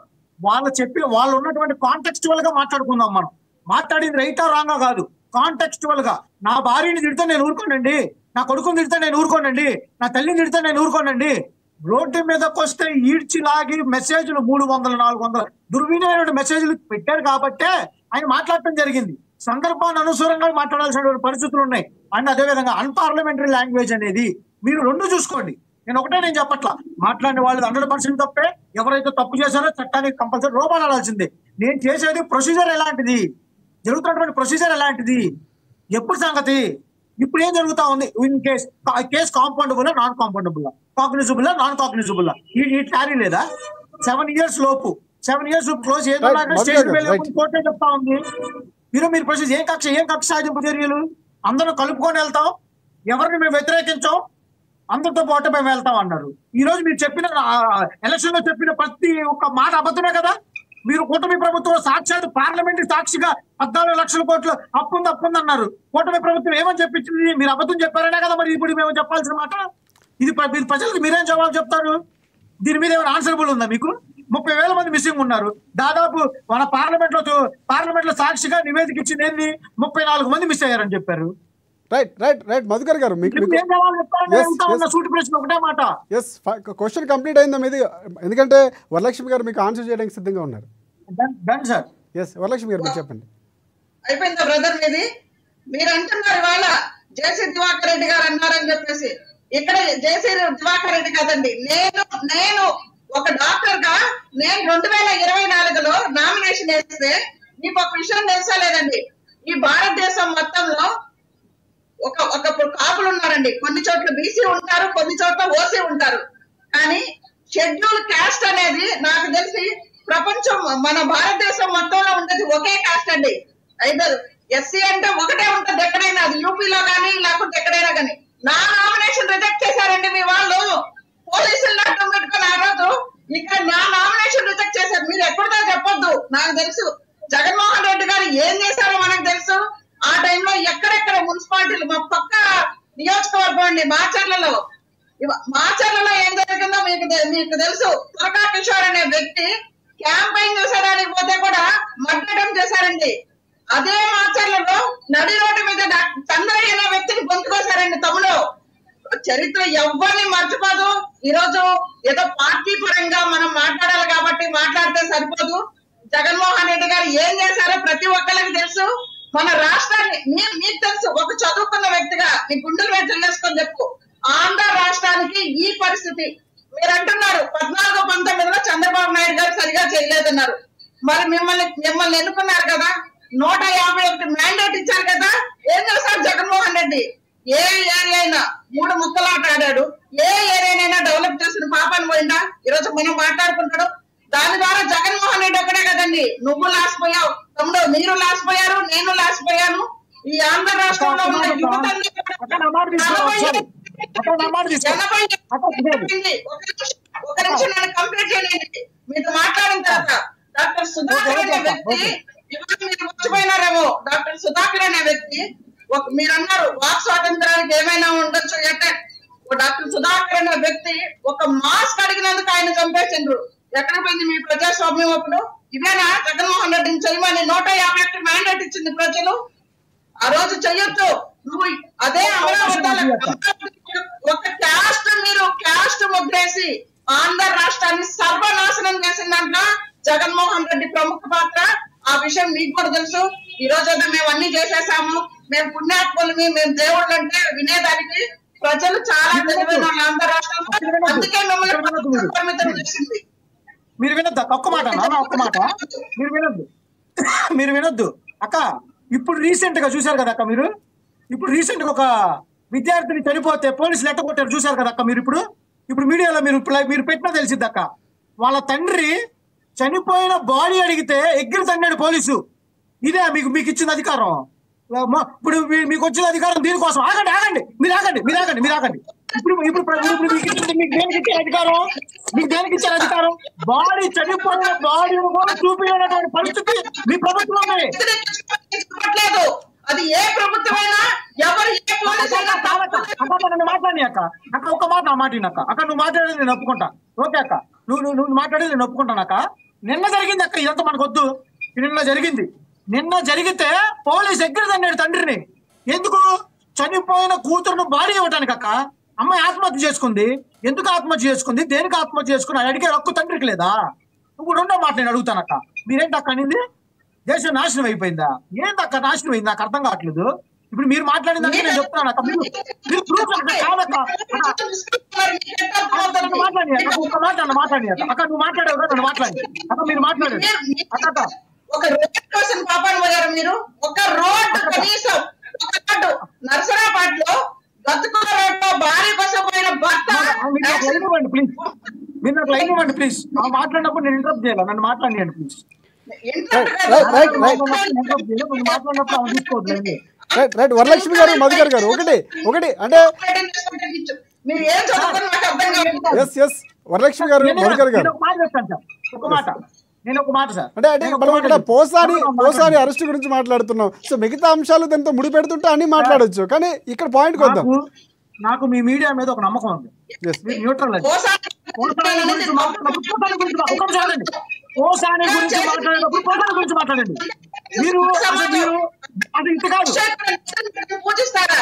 వాళ్ళు ఉన్నటువంటి కాంటెక్స్చువల్ గా మాట్లాడుకుందాం. మనం మాట్లాడింది రైటా రాంగా కాదు, కాంటెక్స్చువల్ గా. నా భార్యని తిడితే నేను ఊరుకోనండి, నా కొడుకుని తిడితే నేను ఊరుకోనండి, నా తల్లిని తిడితే నేను ఊరుకోనండి. రోడ్డు మీదకి వస్తే ఈడ్చి లాగి మెసేజ్లు 300-400 దుర్వినియోగమైన మెసేజ్లు పెట్టారు కాబట్టే ఆయన మాట్లాడటం జరిగింది. సందర్భాన్ని అనుసరంగా మాట్లాడాల్సిన పరిస్థితులు ఉన్నాయి. అండ్ అదేవిధంగా అన్పార్లమెంటరీ లాంగ్వేజ్ అనేది మీరు రెండు చూసుకోండి. నేను చెప్పట్లా, మాట్లాడిన వాళ్ళు 100% తప్పే. ఎవరైతే తప్పు చేశారో చట్టానికి కంపల్సరీ లోపడాల్సిందే. నేను చేసేది ప్రొసీజర్ ఎలాంటిది, జరుగుతున్నటువంటి ప్రొసీజర్ ఎలాంటిది, ఎప్పుడు సంగతి, ఇప్పుడు ఏం జరుగుతా ఉంది, in case compoundable non compoundable, cognisable non cognisable, ఈ క్లారీ లేదా? 7 years లోపు క్లోజ్ ఏదైనా కోర్టే చెప్తా ఉంది. మీరు ప్రొసీజర్ ఏం కక్ష సాధింపు చర్యలు? అందరూ కలుపుకొని వెళ్తాం, ఎవరిని మేము వ్యతిరేకించాం, అందరితో పాటు మేము వెళ్తాం అన్నారు. ఈ రోజు మీరు చెప్పిన ఎలక్షన్ లో చెప్పిన ప్రతి ఒక్క మాట అబద్ధమే కదా. మీరు కూటమి ప్రభుత్వం సాక్షాత్ పార్లమెంట్ సాక్షిగా 14 లక్షల కోట్లు అప్పుంది అన్నారు. కూటమి ప్రభుత్వం ఏమని చెప్పించింది? మీరు అబద్ధం చెప్పారనే కదా మరి ఇప్పుడు మేము చెప్పాల్సిన మాట. ఇది ప్రజలకు మీరేం జవాబు చెప్తారు? దీని మీద ఏమైనా ఆన్సరబుల్ ఉందా మీకు? 30,000 మంది మిస్సింగ్ ఉన్నారు. దాదాపు మన పార్లమెంట్ లో సాక్షిగా నివేదిక ఇచ్చింది ఏంది? 34 మంది మిస్ అయ్యారని చెప్పారు. రైట్ మధుకర్ గారు, క్వశ్చన్ కంప్లీట్ అయిందా మీది? ఎందుకంటే వరలక్ష్మి గారు మీకు ఆన్సర్ చేయడానికి సిద్ధంగా ఉన్నారు. వరలక్ష్మి గారు మీరు చెప్పండి. అయిపోయిందా బ్రదర్ మీది? మీరు అంటున్నారు ఇవాళ జేసీ దివాకర్ రెడ్డి గారు అన్నారని చెప్పేసి. ఇక్కడ జేసీ దివాకర్ రెడ్డి కాదండి, నేను ఒక డాక్టర్ గా నేను 2024లో నామినేషన్ వేస్తే మీకు ఒక విషయం తెలుసా లేదండి? ఈ భారతదేశం మొత్తంలో ఒక కాపులు ఉన్నారండి. కొన్ని చోట్ల బీసీ ఉంటారు, కొన్ని చోట్ల ఓసీ ఉంటారు. కానీ షెడ్యూల్ క్యాస్ట్ అనేది నాకు తెలిసి ప్రపంచం మన భారతదేశం మొత్తంలో ఉండేది ఒకే క్యాస్ట్ అండి. అయితే ఎస్సీ అంటే ఒకటే ఉంటుంది ఎక్కడైనా, అది యూపీలో కానీ లేకపోతే ఎక్కడైనా కానీ. నా నామినేషన్ రిజెక్ట్ చేశారండి మీ వాళ్ళు. పోలీసులు అడ్డం పెట్టుకుని ఆ రోజు ఇక్కడ నా నామినేషన్ రిజెక్ట్ చేశారు. మీరు ఎప్పుడుదా చెప్పొద్దు. నాకు తెలుసు జగన్మోహన్ రెడ్డి గారు ఏం చేశారో మనకు తెలుసు. ఆ టైంలో ఎక్కడెక్కడ మున్సిపాలిటీలు, మా పక్క నియోజకవర్గం అండి మాచర్లలో ఏం జరిగిందో మీకు తెలుసు. త్వరగా కిషోర్ అనే వ్యక్తి క్యాంపెయిన్ చేసేదానికి పోతే కూడా మద్దడం చేశారండి. అదే మాచర్లలో నడి రోడ్డు మీద చంద్రయ్య అనే వ్యక్తిని గొంతుకోసారండి. తమ్ముడు, చరిత్ర ఎవరిని మర్చిపోదు. ఈ రోజు ఏదో పార్టీ పరంగా మనం మాట్లాడాలి కాబట్టి మాట్లాడితే సరిపోదు. జగన్మోహన్ రెడ్డి గారు ఏం చేశారో ప్రతి ఒక్కరికి తెలుసు. మన రాష్ట్రాన్ని మీకు తెలుసు, ఒక చదువుకున్న వ్యక్తిగా మీ గుండెలు వేసుకొని చెప్పు. ఆంధ్ర రాష్ట్రానికి ఈ పరిస్థితి. మీరు అంటున్నారు 14-19లో చంద్రబాబు నాయుడు గారు సరిగా చేయలేదన్నారు. మరి మిమ్మల్ని ఎన్నుకున్నారు కదా, 151 మ్యాండేట్ ఇచ్చారు కదా. ఏం చేశారు జగన్మోహన్ రెడ్డి? ఏ ఏరియా అయినా 3 ముక్కలాట ఆడాడు. ఏ ఏరియానైనా డెవలప్ చేసిన పాపాన్ని పోయిందా? ఈరోజు మనం మాట్లాడుకుంటాడు. దాని ద్వారా జగన్మోహన్ రెడ్డి ఒక్కడే కదండి. నువ్వు లాసిపోయావు తమ్ముడు, మీరు లాసిపోయారు, నేను లాసిపోయాను. ఈ ఆంధ్ర రాష్ట్రంలో ఉన్న యువతని మాట తీసుకో. ఒక నిమిషం నన్ను కంప్లీట్ చేయండి. మీతో మాట్లాడిన తర్వాత డాక్టర్ సుధాకర్ అనే వ్యక్తి ఇవాళ మీరు మర్చిపోయినారేమో. డాక్టర్ సుధాకర్ అనే వ్యక్తి మీరు అన్నారు వాక్ స్వాతంత్రానికి ఏమైనా ఉండొచ్చు అంటే డాక్టర్ సుధాకర్ అనే వ్యక్తి ఒక మాస్క్ అడిగినందుకు ఆయన చంపేసిండ్రు. ఎక్కడ పోయింది మీ ప్రజాస్వామ్యం? అప్పుడు ఇవేనా జగన్మోహన్ రెడ్డిని చేయమని 151 మ్యాండేట్ ఇచ్చింది ప్రజలు? ఆ రోజు చెయ్యొచ్చు. నువ్వు అదే అమరావతి ఒక క్యాస్ట్ మీరు క్యాస్ట్ ముద్రేసి ఆంధ్ర రాష్ట్రాన్ని సర్వనాశనం చేసిందంట జగన్మోహన్ రెడ్డి ప్రముఖ పాత్ర. ఆ విషయం మీకు కూడా తెలుసు. ఈ రోజు అయితే మేము అన్ని చేసేసాము, మేము పుణ్యాత్ములమి, మేము దేవుళ్ళు అంటే వినేదానికి ప్రజలు చాలా తెలివైన ఆంధ్ర రాష్ట్రంలో. అందుకే మిమ్మల్ని పరిమితం చేసింది. మీరు వినొద్దు ఒక్క మాట, ఒక్క మాట మీరు వినొద్దు అక్క. ఇప్పుడు రీసెంట్ గా చూశారు కదా అక్క, మీరు ఇప్పుడు రీసెంట్ గా ఒక విద్యార్థిని చనిపోతే పోలీసులు ఎట్ట కొట్టారు చూశారు కదా అక్క. మీరు ఇప్పుడు మీడియాలో మీరు పెట్టినా తెలిసిద్ది అక్క. వాళ్ళ తండ్రి చనిపోయిన బాడీ అడిగితే ఎగ్గిరి తండ్రి పోలీసు. ఇదే మీకు ఇచ్చిన అధికారం? ఇప్పుడు మీకు వచ్చిన అధికారం దీనికోసం? ఆగండి మీరు ఇప్పుడు మీకు దేనికి ఇచ్చిన అధికారం? మీకు దేనికి ఇచ్చిన అధికారం? బాడీ చనిపోయిన బాడీ కూడా చూపించినటువంటి పరిస్థితి మీ ప్రభుత్వం. అది ఏ ప్రభుత్వమైనా ఎవరు నన్ను మాట్లాడి అక్క ఒక్క మాట నా మాట అక్క. నువ్వు మాట్లాడేది నేను ఒప్పుకుంటా. ఓకే అక్క, నువ్వు మాట్లాడేది నేను ఒప్పుకుంటాను అక్క. నిన్న జరిగింది అక్క, ఇదంతా మనకు వద్దు. నిన్న జరిగితే పోలీసు ఎగ్గిరిదన్నాడు తండ్రిని. ఎందుకు? చనిపోయిన కూతురును బాడీ ఇవ్వటానికి అక్క. అమ్మాయి ఆత్మహత్య చేసుకుంది. ఎందుకు ఆత్మహత్య చేసుకుంది, దేనికి ఆత్మహత్య చేసుకుని అడిగే హక్కు తండ్రికి లేదా? నువ్వు రెండో మాట నేను అడుగుతానక్క. మీరేంటి అక్క అనింది? దేశం నాశనం అయిపోయిందా? ఏంటక్క నాశనం అయింది? నాకు అర్థం కావట్లేదు. ఇప్పుడు మీరు మాట్లాడిందంటే నేను చెప్తున్నాను అక్క. మీరు ప్రూఫ్ కాదక్క. మాట్లాడి ఒక్క మాట నన్ను మాట్లాడి అక్క. నువ్వు మాట్లాడావు కదా, నన్ను మాట్లాడి అక్క. మీరు మాట్లాడారు అక్క. ఒక రోడ్ కోసం పాపాను పోయారు మీరు. ఒక రోడ్ కనీసం ఒక రోడ్డు నర్సరాబాద్లో బతుకుల రోడ్లో భార్య కోసం పోయిన భర్త. ప్లీజ్ మీరు నాకు లైన్ ఇవ్వండి ప్లీజ్. మాట్లాడినప్పుడు నేను ఇంటరప్ట్ చేయాలి. నన్ను మాట్లాడియండి ప్లీజ్. రైట్ వరలక్ష్మి గారు, మధుకర్ గారు ఒకటి అంటే వరలక్ష్మి గారు, మధుకర్ గారు నేను ఒక మాట సార్ అంటే మనం ఇక్కడ పోసాని అరెస్ట్ గురించి మాట్లాడుతున్నాం. సో మిగతా అంశాలు దాంతో ముడి పెడుతుంటే అన్ని మాట్లాడొచ్చు, కానీ ఇక్కడ పాయింట్ కొద్దాం. నాకు మీ మీడియా మీద ఒక నమ్మకం ఉంది. న్యూట్రల్ పోసాని గురించి మాట్లాడేటప్పుడు పోసాని గురించి మాట్లాడండి. మీరు అది ఇంత కాదు. పూజిస్తారా?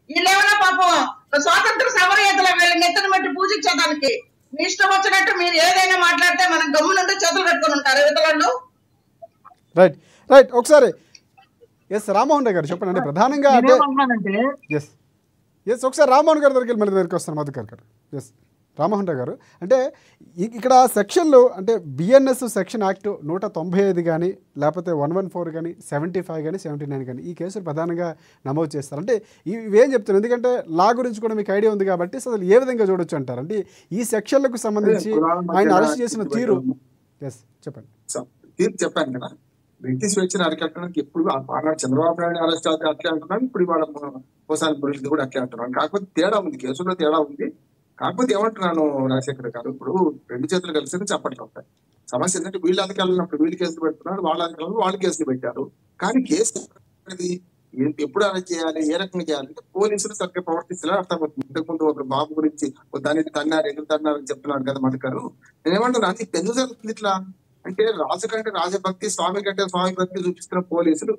వీళ్ళేమన్నా పాపం స్వాతంత్ర సమరయోధుల వీళ్ళని ఎత్తున బట్టి పూజించడానికి మీ ఇష్టం వచ్చినట్టు మీరు ఏదైనా మాట్లాడితే మనం గమ్ము నుండి చేతులు పెట్టుకుని ఉంటారు యువతలలో. రైట్ ఒకసారి రామ్మోహన్ రావు గారు చెప్పండి. ప్రధానంగా అంటే ఒకసారి రామ్మోహన్ గారి దగ్గరికి మళ్ళీ దగ్గరికి వస్తాను. మధుకర్ గారు రామ్మోహన్ రావు గారు అంటే ఇక్కడ సెక్షన్లు అంటే బిఎన్ఎస్ సెక్షన్ యాక్ట్ 195 కానీ లేకపోతే 114 కానీ 75 కానీ 79 కానీ ఈ కేసులు ప్రధానంగా నమోదు చేస్తారు. అంటే ఇవేం చెప్తున్నారు? ఎందుకంటే లా గురించి కూడా మీకు ఐడియా ఉంది కాబట్టి అసలు ఏ విధంగా చూడొచ్చు అంటారు? అంటే ఈ సెక్షన్లకు సంబంధించి ఆయన అరెస్ట్ చేసిన తీరు చెప్పండి. చెప్పాను కదా, వ్యక్తి స్వేచ్ఛను అరికట్టడానికి ఎప్పుడు చంద్రబాబు నాయుడు అరెస్ట్ అట్లే అంటున్నాను, ఇప్పుడు వాళ్ళ పోసాని పోలీసులు కూడా అట్లే అంటున్నాను. కాకపోతే తేడా ఉంది, కేసులో తేడా ఉంది. కాకపోతే ఏమంటున్నాను రాజశేఖర్ గారు, ఇప్పుడు రెండు చేతులు కలిసి చప్పట్లు ఉంటాయి. సమస్య ఏంటంటే వీళ్ళు అధికారులు వీళ్ళు కేసులు పెడుతున్నారు, వాళ్ళ అధికారులు వాళ్ళు కేసులు పెట్టారు. కానీ కేసు ఎప్పుడు అరెస్ట్ చేయాలి, ఏ రకంగా చేయాలంటే పోలీసులు సరిగ్గా ప్రవర్తిస్తున్నా అర్థమవుతుంది. ఇంతకుముందు ఒక బాబు గురించి దాన్ని తన్నారు ఎదురు తన్నారని చెప్తున్నారు కదా మధుకరు. నేనేమంటున్నా అది ఎందుకు జరుగుతుంది ఇట్లా అంటే, రాజు కంటే రాజభక్తి, స్వామి కంటే స్వామి భక్తి చూపిస్తున్న పోలీసులు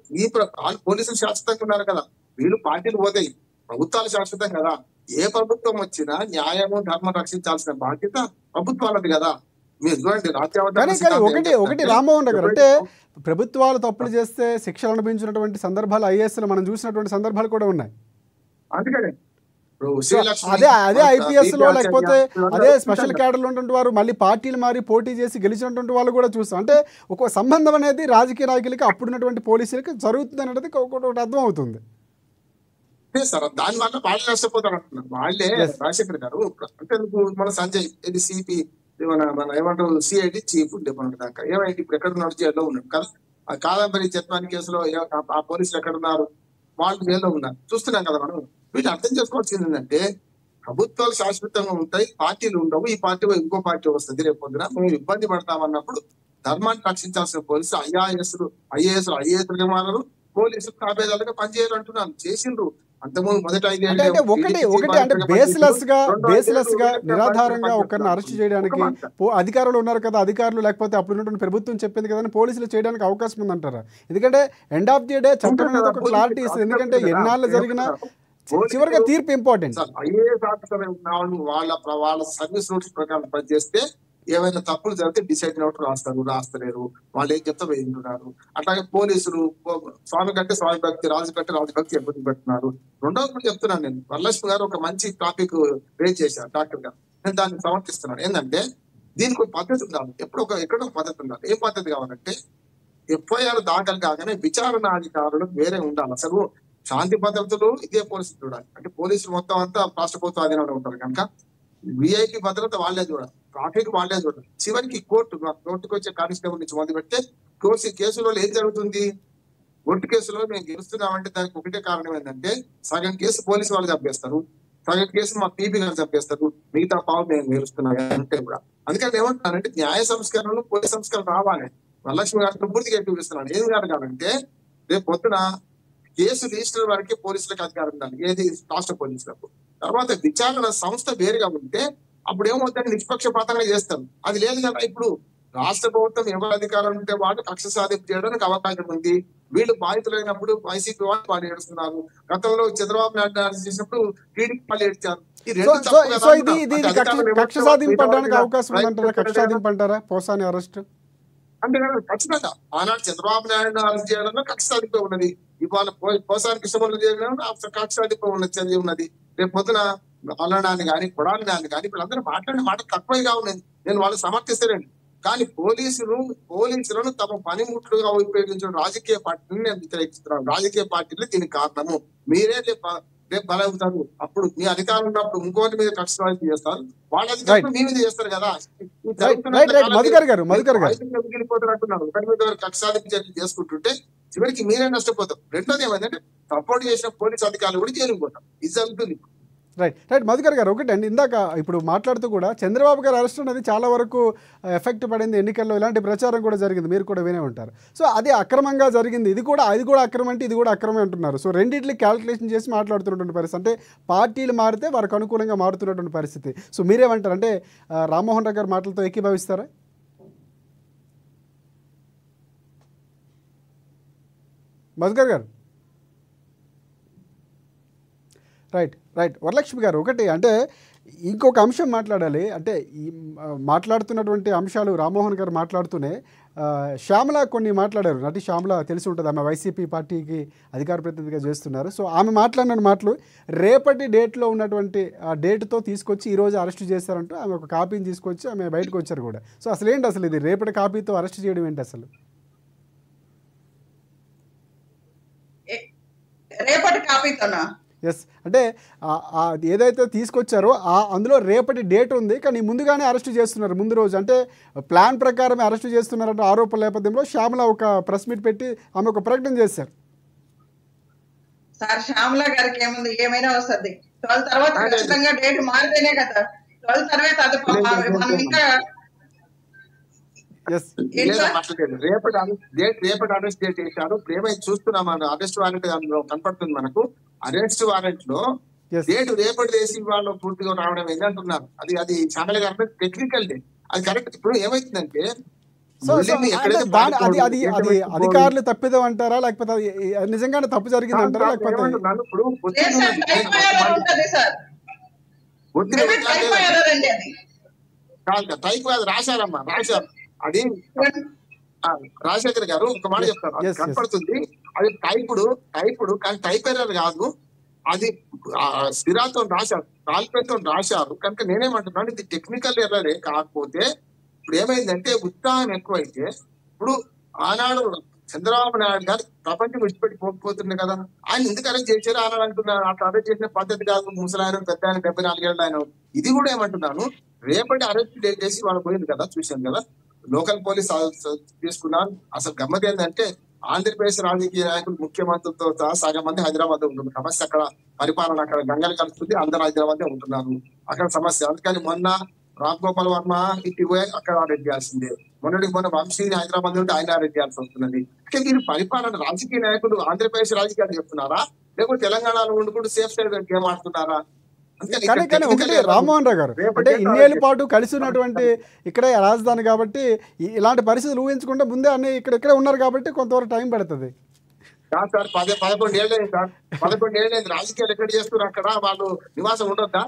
పోలీసులు శాశ్వతంగా ఉన్నారు కదా. వీళ్ళు పార్టీలు పోతాయి, ప్రభుత్వాలు శాశ్వతం కదా. ఏ ప్రభుత్వం వచ్చినా న్యాయము ధర్మం రక్షించాల్సిన బాధ్యత ప్రభుత్వాలది కదా. మీరు చూడండి ఒకటి రామ్మోహన్ రావు గారు అంటే ప్రభుత్వాలు తప్పులు చేస్తే శిక్షలు అనుభవించినటువంటి సందర్భాలు ఐఏఎస్లు మనం చూసినటువంటి సందర్భాలు కూడా ఉన్నాయి. అందుకనే అదే ఐపీఎస్ లో లేకపోతే అదే స్పెషల్ క్యాడర్లో ఉన్నటువంటి వారు మళ్ళీ పార్టీలు మారి పోటీ చేసి గెలిచినటువంటి వాళ్ళు కూడా చూస్తాం. అంటే ఒక సంబంధం అనేది రాజకీయ నాయకులకి అప్పుడున్నటువంటి పోలీసులకి జరుగుతుంది అనేది ఒకటి అర్థం అవుతుంది సార్. దాని వల్ల వాళ్ళే నష్టపోతారు అంటున్నారు. వాళ్ళే రాజశేఖర్ గారు అంటే మన సంజయ్ ఇది సిపి మన ఏమంటారు సిఐడి చీఫ్ డిపార్ట్మెంట్ దాకా ఏమైంది, ఇప్పుడు ఎక్కడ ఉన్నాడు, జైల్లో ఉన్నాడు కదా. ఆ కాదంబరి జత్వాని కేసులో ఆ పోలీసులు ఎక్కడ ఉన్నారు, వాళ్ళు జైల్లో ఉన్నారు చూస్తున్నాం కదా మనం. వీళ్ళు అర్థం చేసుకోవాల్సింది ఏంటంటే ప్రభుత్వాలు శాశ్వతంగా ఉంటాయి, పార్టీలు ఉండవు. ఈ పార్టీ ఇంకో పార్టీ వస్తుంది రేపు పొద్దున. మేము ఇబ్బంది పడతామన్నప్పుడు ధర్మాన్ని రక్షించాల్సిన పోలీసులు ఐఏఎస్లు మారరు, పోలీసులు తాబేదాలుగా పనిచేయాలి అంటున్నాను. చేసిండ్రు అంతకుముందు మొదటి అంటే ఒకటి బేస్లెస్ గా నిరాధారంగా ఒకరిని అరెస్ట్ చేయడానికి అధికారులు ఉన్నారు కదా, అధికారులు లేకపోతే అప్పుడు ఉన్నటువంటి ప్రభుత్వం చెప్పింది కదా పోలీసులు చేయడానికి అవకాశం ఉందంటారా? ఎందుకంటే ఎండ్ ఆఫ్ ది డే చట్టం మీద ఒక క్లారిటీ ఇస్తుంది. ఎందుకంటే ఎన్నాళ్ళు జరిగినా చివరిగా తీర్పు ఇంపార్టెంట్. ఐఏఎస్ ఆఫీసర్ వాళ్ళ సర్వీస్ రూల్స్ ప్రకారం పనిచేస్తే ఏమైనా తప్పులు జరిగితే డిసైడ్ నోట్ రాస్తలేరు, వాళ్ళు ఏం చెప్తా వేయింటున్నారు. అట్లాగే పోలీసులు స్వామి కంటే స్వామి భక్తి, రాజు కంటే రాజు భక్తి ఇబ్బంది పెడుతున్నారు. రెండవది కూడా చెప్తున్నాను నేను, వరలక్ష్మి గారు ఒక మంచి టాపిక్ రేజ్ చేశారు డాక్టర్ గారు, నేను దాన్ని సమర్థిస్తున్నాను. ఏంటంటే దీనికి ఒక పద్ధతి ఉండాలి, ఎక్కడో ఒక పద్ధతి ఉండాలి. ఏం పద్ధతి కావాలంటే ఎఫ్ఐఆర్ దాఖలు కాగానే విచారణ అధికారులు వేరే ఉండాలి. అసలు శాంతి భద్రతలు ఇదే పోలీసులు చూడాలి. అంటే పోలీసులు మొత్తం అంతా రాష్ట్ర ప్రభుత్వ ఆధీనంలో ఉంటారు కనుక విఐపి భద్రత వాళ్ళే చూడాలి, ట్రాఫిక్ వాళ్ళే చూడాలి. చివరికి కోర్టుకు వచ్చే కానిస్టేబుల్ నుంచి మొదలు పెడితే కేసులో ఏం జరుగుతుంది? కోర్టు కేసులో మేము గెలుస్తున్నామంటే దానికి ఒకటే కారణం ఏంటంటే సగం కేసు పోలీసు వాళ్ళు చంపేస్తారు, సగం కేసు మా పీపీ గారు చంపేస్తారు, మిగతా పావు మేము గెలుస్తున్నాం అంటే కూడా. అందుకని ఏమంటున్నానంటే న్యాయ సంస్కరణలు పోలీస్ సంస్కరణ రావాలి. వరలక్ష్మి గారిని పూర్తిగా చూపిస్తున్నాను. ఏం కాదంటే రేపు పొద్దున కేసు రిజిస్టర్ వరకే పోలీసులకు అధికారం ఉండాలి, ఏది రాష్ట్ర పోలీసులకు. తర్వాత విచారణ సంస్థ వేరుగా ఉంటే అప్పుడు ఏమవుతుంది, నిష్పక్షపాతంగా చేస్తారు. అది లేదు కదా. ఇప్పుడు రాష్ట్ర ప్రభుత్వం ఎవరు అధికారం ఉంటే వాళ్ళు కక్ష సాధింపు చేయడానికి అవకాశం ఉంది. వీళ్ళు బాధితులైనప్పుడు వైసీపీ వాళ్ళు ఏడుస్తున్నారు. గతంలో చంద్రబాబు నాయుడు చేసినప్పుడు టీడీపీ వాళ్ళు ఏడ్చారు. కక్ష సాధింపడానికి అవకాశం ఉందంటారా? కక్ష సాధింపంటారా పోసాని అరెస్ట్ అంటే ఖచ్చితంగా ఆనాడు చంద్రబాబు నాయుడు అరెస్ట్ చేయడంలో కక్ష సాధింపు ఉన్నది. ఇవాళ పోసానికి ఇష్టం చేయడం కక్ష సాధింపు ఉన్నది. రేపు పొద్దున అల్లడాన్ని కానీ కొడాలి దాన్ని కానీ వీళ్ళందరూ మాట్లాడిన మాట తక్కువగా ఉన్నది. నేను వాళ్ళు సమర్థిస్తానండి. కానీ పోలీసులను తమ పనిముట్లుగా ఉపయోగించిన రాజకీయ పార్టీని నేను వ్యతిరేకిస్తున్నాను. రాజకీయ పార్టీలు దీనికి కారణము. మీరే రేపు బలవుతారు. అప్పుడు మీ అధికారం ఉన్నప్పుడు ఇంకోటి మీద కక్ష సాధింపు చేస్తారు, వాళ్ళ అధికారులు మీ మీద చేస్తారు కదా. మిగిలిపోతున్నట్టున్నారు. ఒకటి మీద కక్ష సాధింపు చేసుకుంటుంటే చివరికి మీరే నష్టపోతారు. రెండోది ఏమైందంటే సపోర్ట్ చేసిన పోలీస్ అధికారులు కూడా చేరిపోతాం. ఇది జరుగుతుంది. రైట్ మధుకర్ గారు, ఒకటి అండి, ఇందాక ఇప్పుడు మాట్లాడుతూ కూడా చంద్రబాబు గారు అరెస్ట్ అనేది చాలా వరకు ఎఫెక్ట్ పడింది, ఎన్నికల్లో ఇలాంటి ప్రచారం కూడా జరిగింది, మీరు కూడా వినే ఉంటారు. సో అది అక్రమంగా జరిగింది, అది కూడా అక్రమం అంటే ఇది కూడా అక్రమే అంటున్నారు. సో రెండింటిని క్యాల్కులేషన్ చేసి మాట్లాడుతున్నటువంటి పరిస్థితి, అంటే పార్టీలు మారితే వారికి అనుకూలంగా మారుతున్నటువంటి పరిస్థితి. సో మీరేమంటారు? అంటే రామ్మోహన్ రావు గారి మాటలతో ఏకీభవిస్తారా? మధుకర్ గారు. రైట్ వరలక్ష్మి గారు, ఒకటి అంటే ఇంకొక అంశం మాట్లాడాలి. అంటే ఈ మాట్లాడుతున్నటువంటి అంశాలు రామ్మోహన్ గారు మాట్లాడుతూనే శ్యామల కొన్ని మాట్లాడారు. నటి శ్యామల తెలిసి ఉంటుంది, ఆమె వైసీపీ పార్టీకి అధికార ప్రతినిధిగా చేస్తున్నారు. సో ఆమె మాట్లాడిన మాటలు రేపటి డేట్లో ఉన్నటువంటి డేట్తో తీసుకొచ్చి ఈరోజు అరెస్ట్ చేశారంటూ ఆమె ఒక కాపీని తీసుకొచ్చి ఆమె బయటకు వచ్చారు కూడా. సో అసలు ఏంటి అసలు ఇది రేపటి కాపీతో అరెస్ట్ చేయడం ఏంటి అసలు? రేపటి కాపీతోనా? ఎస్, అంటే ఏదైతే తీసుకొచ్చారో అందులో రేపటి డేట్ ఉంది, కానీ ముందుగానే అరెస్ట్ చేస్తున్నారు. ముందు రోజు అంటే ప్లాన్ ప్రకారమే అరెస్ట్ చేస్తున్నారంటే ఆరోపణల నేపథ్యంలో శ్యామల ఒక ప్రెస్ మీట్ పెట్టి ఆమె ఒక ప్రకటన చేశారు. సార్ శ్యామల గారికి ఏముంది, ఏమైనా వస్తుంది. 12 తర్వాత ఖచ్చితంగా డేట్ మారితేనే కదా 12 తర్వాత అది మనం ఇంకా రేపటి అరెస్ట్ డేట్ చేశారు. ఏమైతే చూస్తున్నాం అరెస్ట్ వారెంట్ కనపడుతుంది మనకు. అరెస్ట్ వారెంట్ లో డేట్ రేపటి దేశీ వాళ్ళు పూర్తిగా రావడం ఏంటంటున్నారు. అది శ్యామల గారి టెక్నికల్ డేట్, అది కరెక్ట్. ఇప్పుడు ఏమైతుందంటే అది అధికారులు తప్పిదం అంటారా, లేకపోతే నిజంగానే తప్పు జరిగింది అంటారా, లేకపోతే టైప్ రాశారమ్మా, రాశారు. అది రాజశేఖర్ గారు ఒక మాట చెప్తారు, కనపడుతుంది. అది టైపుడు కానీ టైప్ ఎర్రర్ కాదు, అది సిరాతో రాశారు, కాల్పెన్తో రాశారు. కనుక నేనేమంటున్నాను, ఇది టెక్నికల్ ఎర్రరే. కాకపోతే ఇప్పుడు ఏమైందంటే ఉత్సాహం ఎక్కువైతే ఇప్పుడు ఆనాడు చంద్రబాబు నాయుడు గారు ప్రపంచం విడిచిపెట్టి పోకపోతుండే కదా, ఆయన ఎందుకు అరెస్ట్ చేశారు ఆనాడు అంటున్నారు. అట్లా అరెస్ట్ చేసిన పద్ధతి కాదు, ముసలాయన పెద్ద ఆయన 74 ఏళ్ళు ఆయన. ఇది కూడా ఏమంటున్నాను, రేపటి అరెస్ట్ డేట్ చేసి వాళ్ళు పోయింది కదా, చూశాను కదా, లోకల్ పోలీస్ తీసుకున్నారు. అసలు గమ్మత్ ఏంటంటే ఆంధ్రప్రదేశ్ రాజకీయ నాయకులు ముఖ్యమంత్రితో సహా సగం మంది హైదరాబాద్ ఉంటున్నారు. సమస్య అక్కడ పరిపాలన అక్కడ గంగలు కలుస్తుంది, అందరూ హైదరాబాద్ ఉంటున్నారు. అక్కడ సమస్య. అందుకని మొన్న రామ్ గోపాల్ వర్మ ఇంటికి పోయి అక్కడ అరెస్ట్ చేయాల్సిందే. మొన్న వంశీ హైదరాబాద్ ఉంటే ఆయన అరెస్ట్ చేయాల్సి వస్తున్నది. అంటే మీరు పరిపాలన రాజకీయ నాయకులు ఆంధ్రప్రదేశ్ రాజకీయాలు చెప్తున్నారా, లేకపోతే తెలంగాణలో ఉండుకుంటూ సేఫ్ సైడ్ గేమ్ ఆడుతున్నారా? కానీ ఒకటి రామ్మోహన్ రావు గారు, అంటే ఇన్నేళ్ళ పాటు కలిసి ఉన్నటువంటి ఇక్కడే రాజధాని కాబట్టి ఇలాంటి పరిస్థితులు ఊహించుకుంటే ముందే అన్ని ఇక్కడే ఉన్నారు కాబట్టి కొంతవరకు టైం పడుతుంది. కాదు సార్, 11 ఏళ్ళైంది సార్, 11 ఏళ్ళైంది. రాజకీయాలు ఎక్కడ చేస్తున్నారు, అక్కడ వాళ్ళు నివాసం ఉండొద్దా?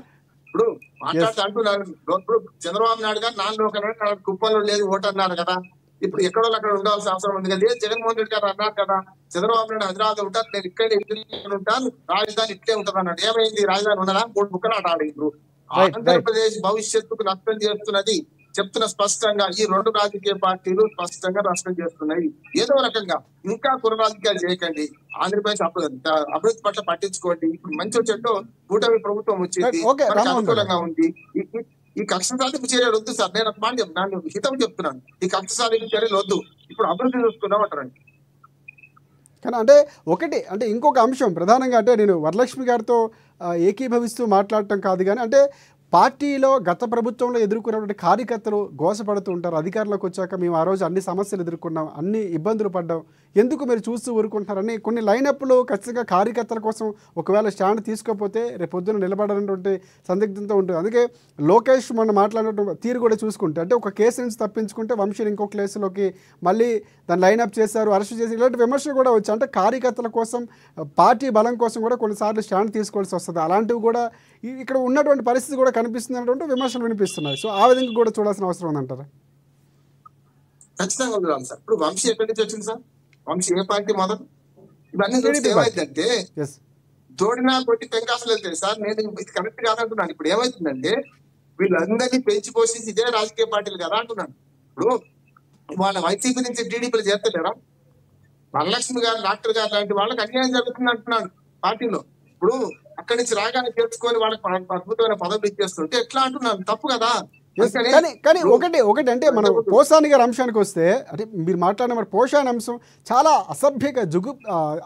ఇప్పుడు మాట్లాడుతూ అంటున్నారు, ఇప్పుడు చంద్రబాబు నాయుడు గారు నాన్న కుప్పంలో లేదు ఓటు అన్నారు కదా, ఇప్పుడు ఎక్కడో అక్కడ ఉండాల్సిన అవసరం ఉంది కదా. జగన్మోహన్ రెడ్డి గారు అన్నారు కదా, చంద్రబాబు నాయుడు హైదరాబాద్ ఉంటారు, నేను ఇక్కడే ఉంటాను, రాజధాని ఇట్లే ఉంటుంది అన్నాడు. ఏమైంది? రాజధాని ఉండదా? 3 ముక్కలు ఆట ఆడిండ్రు. ఆంధ్రప్రదేశ్ భవిష్యత్తుకు నష్టం చేస్తున్నది చెప్తున్న స్పష్టంగా ఈ 2 రాజకీయ పార్టీలు స్పష్టంగా నష్టం చేస్తున్నాయి. ఏదో రకంగా ఇంకా కుల రాజకీయాలు చేయకండి, ఆంధ్రప్రదేశ్ అభివృద్ధి పట్ల పట్టించుకోండి. ఇప్పుడు మంచి చెట్టు కూటమి ప్రభుత్వం వచ్చింది, అనుకూలంగా ఉంది. ఈ కక్ష సాధింపు చర్యలు వద్దు సార్. నేను ఒక మాట చెప్తున్నాను, హితం చెప్తున్నాను, ఈ కక్ష సాధింపు చర్యలు వద్దు, ఇప్పుడు అభివృద్ధి చూసుకున్నాం అంటారండి. కానీ అంటే ఒకటి అంటే ఇంకొక అంశం ప్రధానంగా అంటే నేను వరలక్ష్మి గారితో ఏకీభవిస్తూ మాట్లాడటం కాదు, కానీ అంటే పార్టీలో గత ప్రభుత్వంలో ఎదుర్కొన్నటువంటి కార్యకర్తలు గోసపడుతూ ఉంటారు. అధికారంలోకి వచ్చాక మేము ఆ రోజు అన్ని సమస్యలు ఎదుర్కొన్నాం, అన్ని ఇబ్బందులు పడ్డాం, ఎందుకు మీరు చూస్తూ ఊరుకుంటున్నారని కొన్ని లైనప్లు ఖచ్చితంగా కార్యకర్తల కోసం ఒకవేళ స్టాండ్ తీసుకోకపోతే రేపు పొద్దున నిలబడాలన్నటువంటి సందిగ్ధంతో ఉంటుంది. అందుకే లోకేష్ మొన్న మాట్లాడినటువంటి తీరు కూడా చూసుకుంటే అంటే ఒక కేసు నుంచి తప్పించుకుంటే వంశీని ఇంకో కేసులోకి మళ్ళీ దాన్ని లైనప్ చేశారు, అరెస్ట్ చేసి, ఇలాంటి విమర్శలు కూడా వచ్చాయి. అంటే కార్యకర్తల కోసం పార్టీ బలం కోసం కూడా కొన్నిసార్లు స్టాండ్ తీసుకోవాల్సి వస్తుంది. అలాంటివి కూడా ఇక్కడ ఉన్నటువంటి పరిస్థితి కూడా కనిపిస్తుంది అన్నటువంటి విమర్శలు వినిపిస్తున్నాయి. సో ఆ విధంగా కూడా చూడాల్సిన అవసరం ఉందంటారా? ఖచ్చితంగా చూడాలి సార్. ఇప్పుడు వంశీ ఎక్కడి నుంచి వచ్చింది సార్? వంశీ ఏ పార్టీ మొదలు? ఇవన్నీ చూస్తే ఏమైందంటే జోడినా కొట్టి పెంకాసులు వెళ్తాయి సార్. నేను ఇది కరెక్ట్ కాదంటున్నాను. ఇప్పుడు ఏమైతుందంటే వీళ్ళందరినీ పెంచి పోషించి ఇదే రాజకీయ పార్టీలు కదా అంటున్నాను. ఇప్పుడు వాళ్ళ వైసీపీ నుంచి టీడీపీలు చేస్తలేరా? వరలక్ష్మి గారు, డాక్టర్ గారు లాంటి వాళ్ళకి అన్యాయం జరుగుతుంది అంటున్నాను పార్టీలో. ఇప్పుడు అక్కడి నుంచి రాగానే చేర్చుకొని వాళ్ళకి అద్భుతమైన పదవులు ఇచ్చేస్తుంటే ఎట్లా అంటున్నాను? తప్పు కదా. కానీ ఒకటి అంటే మనం పోసాని గారి అంశానికి వస్తే అంటే మీరు మాట్లాడిన మరి పోషాని అంశం చాలా అసభ్యంగా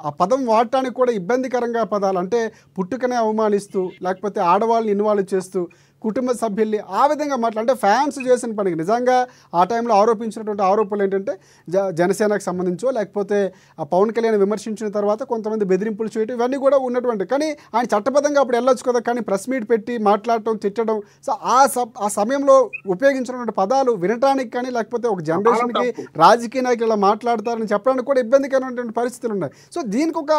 ఆ పదం వాడటానికి కూడా ఇబ్బందికరంగా పదాలు, అంటే పుట్టుకనే అవమానిస్తూ లేకపోతే ఆడవాళ్ళని ఇన్వాల్వ్ చేస్తూ కుటుంబ సభ్యుల్ని ఆ విధంగా అంటే ఫ్యాన్స్ చేసిన పనికి నిజంగా ఆ టైంలో ఆరోపించినటువంటి ఆరోపణలు ఏంటంటే జనసేనకు సంబంధించో లేకపోతే ఆ పవన్ కళ్యాణ్ విమర్శించిన తర్వాత కొంతమంది బెదిరింపులు చేయడం ఇవన్నీ కూడా ఉన్నటువంటి, కానీ ఆయన చట్టబద్ధంగా అప్పుడు వెళ్ళొచ్చు కదా, కానీ ప్రెస్ మీట్ పెట్టి మాట్లాడటం, తిట్టడం, సో ఆ సమయంలో ఉపయోగించినటువంటి పదాలు వినటానికి కానీ లేకపోతే ఒక జనరేషన్కి రాజకీయ నాయకులు ఇలా మాట్లాడతారని చెప్పడానికి కూడా ఇబ్బందికరమైనటువంటి పరిస్థితులు ఉన్నాయి. సో దీనికి ఒక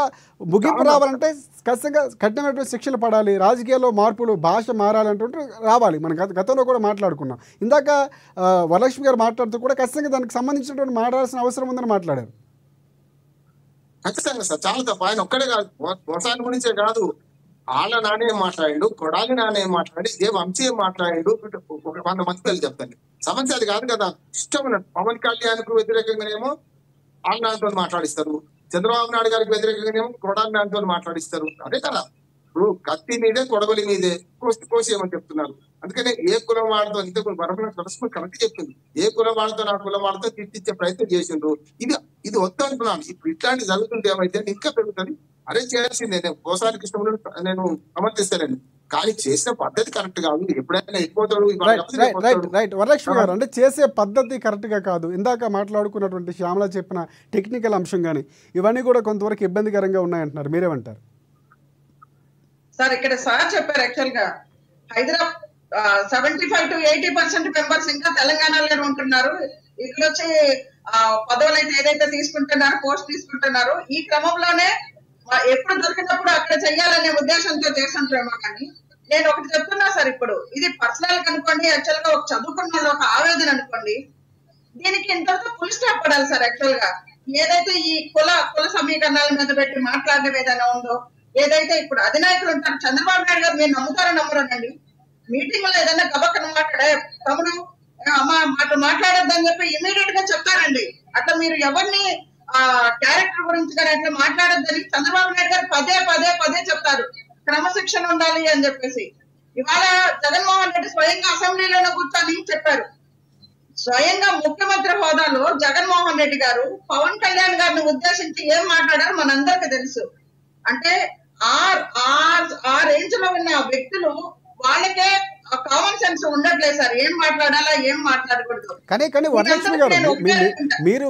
ముగింపు రావాలంటే ఖచ్చితంగా కఠినమైనటువంటి శిక్షలు పడాలి, రాజకీయాల్లో మార్పులు, భాష మారాలంటే రావాలి. మనం గతంలో కూడా మాట్లాడుకున్నాం. ఇందాక వరలక్ష్మి గారు మాట్లాడుతూ కూడా ఖచ్చితంగా దానికి సంబంధించినటువంటి మాట్లాడాల్సిన అవసరం ఉందని మాట్లాడారు. ఖచ్చితంగా సార్, చాలా తప్ప. ఆయన ఒక్కడే కాదు, వ్యవసాయం గురించే కాదు, ఆళ్ళ నానే మాట్లాడిండు, కొడాలి నానే మాట్లాడి, ఏ వంశీ మాట్లాడిండు, 100 మంది పేర్లు చెప్తాను. సమస్య అది కాదు కదా. ఇష్టం ఉన్నట్టు పవన్ కళ్యాణ్కు వ్యతిరేకంగానేమో ఆళ్ళ నాన్నతో మాట్లాడిస్తారు, చంద్రబాబు నాయుడు గారికి వ్యతిరేకంగానేమో కొడాలి నాన్నతో మాట్లాడిస్తారు. అదే కదా. ఇప్పుడు కత్తి మీదే కొడవలి మీదే కోసేయమని చెప్తున్నారు. అందుకనే ఏ కులం వాడితో ఇంతకు కరెక్ట్ చెప్పింది, ఏ కులం వాడితో నా కులం వాడితో తిట్టించే ప్రయత్నం చేసిండ్రు. ఇది వద్దు అంటున్నాను. ఇప్పుడు ఇట్లాంటి జరుగుతుంటే ఏమైతే ఇంకా పెరుగుతుంది. అరే చేయాల్సిందే, నేను కోసానికి ఇష్టం నేను సమర్థిస్తానండి, కానీ చేసిన పద్ధతి కరెక్ట్ కాదు. ఎప్పుడైనా ఎక్కువతాడు. రైట్ వరలక్ష్మి గారు, అంటే చేసే పద్ధతి కరెక్ట్ గా కాదు. ఇందాక మాట్లాడుకున్నటువంటి శ్యామల చెప్పిన టెక్నికల్ అంశం కానీ ఇవన్నీ కూడా కొంతవరకు ఇబ్బందికరంగా ఉన్నాయంటున్నారు, మీరేమంటారు? సార్ ఇక్కడ సార్ చెప్పారు, యాక్చువల్ గా హైదరాబాద్ 75 to 80% మెంబర్స్ ఇంకా తెలంగాణలోనే ఉంటున్నారు. ఇక్కడ వచ్చి పదవులు అయితే ఏదైతే తీసుకుంటున్నారో, పోస్ట్ తీసుకుంటున్నారో, ఈ క్రమంలోనే ఎప్పుడు దొరికినప్పుడు అక్కడ చెయ్యాలనే ఉద్దేశంతో చేస్తుంటామో. కానీ నేను ఒకటి చెప్తున్నా సార్, ఇప్పుడు ఇది పర్సనల్ అనుకోండి, యాక్చువల్ గా ఒక చదువుకున్న ఒక ఆవేదన అనుకోండి, దీనికి ఇంతవరకు ఫుల్ స్టాప్ పడాలి సార్. యాక్చువల్ గా ఏదైతే ఈ కుల సమీకరణాల మీద పెట్టి మాట్లాడడం ఏదైనా ఉందో, ఏదైతే ఇప్పుడు అధినాయకులు ఉంటారు, చంద్రబాబు నాయుడు గారు మీరు నమ్ముతారో నమ్మరండి, మీటింగ్ లో ఏదైనా గబక్కన మాట్లాడే తమ్ముడు మాట్లాడొద్దని చెప్పి ఇమీడియట్ గా చెప్తారండి. అట్లా మీరు ఎవరిని క్యారెక్టర్ గురించి కానీ అట్లా మాట్లాడొద్దని చంద్రబాబు నాయుడు గారు పదే చెప్తారు, క్రమశిక్షణ ఉండాలి అని చెప్పేసి. ఇవాళ జగన్మోహన్ రెడ్డి స్వయంగా అసెంబ్లీలోనే కూర్చొని చెప్పారు. స్వయంగా ముఖ్యమంత్రి హోదాలో జగన్మోహన్ రెడ్డి గారు పవన్ కళ్యాణ్ గారిని ఉద్దేశించి ఏం మాట్లాడారో మనందరికీ తెలుసు. అంటే ఆ రేంజ్ లో ఉన్న వ్యక్తులు వాళ్ళకే కామన్ సెన్స్ ఉండట్లేదు సార్, ఏం మాట్లాడాలా ఏం మాట్లాడకూడదు. కానీ వరలక్ష్మి గారు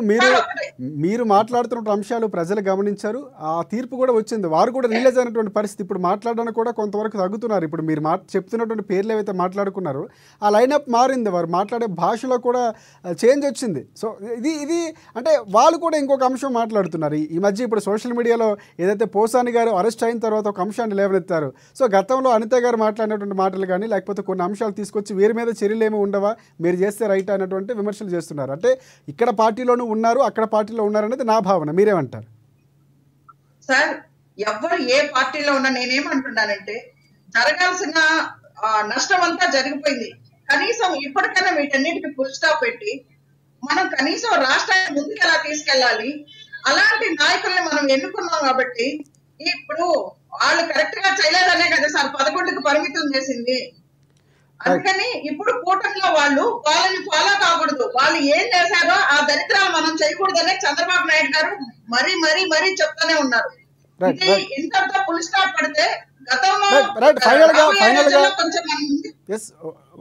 మీరు మాట్లాడుతున్న అంశాలు ప్రజలు గమనించారు, ఆ తీర్పు కూడా వచ్చింది, వారు కూడా రియలైజ్ అయినటువంటి పరిస్థితి. ఇప్పుడు మాట్లాడడానికి కూడా కొంతవరకు తగ్గుతున్నారు. ఇప్పుడు మీరు చెప్తున్నటువంటి పేర్లు ఏవైతే మాట్లాడుకున్నారో ఆ లైనప్ మారింది, వారు మాట్లాడే భాషలో కూడా చేంజ్ వచ్చింది. సో ఇది అంటే వాళ్ళు కూడా ఇంకొక అంశం మాట్లాడుతున్నారు ఈ మధ్య. ఇప్పుడు సోషల్ మీడియాలో ఏదైతే పోసాని గారు అరెస్ట్ అయిన తర్వాత ఒక అంశాన్ని లేవనెత్తారు. సో గతంలో అనిత గారు మాట్లాడినటువంటి మాటలు కానీ లేకపోతే కొన్ని అంశాలు తీసుకొచ్చి వీరి మీద చర్యలు ఏమి ఉండవా, మీరు చేస్తే రైట్ అనేటువంటి విమర్శలు చేస్తున్నారు. అంటే ఇక్కడ పార్టీలోనూ ఉన్నారు, అక్కడ పార్టీలో ఉన్నారు అనేది నా భావన, మీరేమంటారు? సార్ ఎవరు ఏ పార్టీలో ఉన్నా నేనేమంటున్నానంటే జరగాల్సిన నష్టం అంతా జరిగిపోయింది. కనీసం ఇప్పటికైనా వీటన్నిటికీ ఫుల్ స్టాప్ పెట్టి మనం కనీసం రాష్ట్రాన్ని ముందుకు ఎలా తీసుకెళ్ళాలి, అలాంటి నాయకుల్ని మనం ఎన్నుకున్నాం. కాబట్టి ఇప్పుడు వాళ్ళు కరెక్ట్ గా చేయలేదనే కదా సార్ 11కి పరిమితం చేసింది. అందుకని ఇప్పుడు కూటమిలో వాళ్ళని ఫాలో కాకూడదు, వాళ్ళు ఏం చేశారో ఆ దరిద్రాలు మనం చేయకూడదనే చంద్రబాబు నాయుడు గారు మరీ చెప్తానే ఉన్నారు. ఇది ఇంతటితో ఫుల్ స్టాప్ పడితే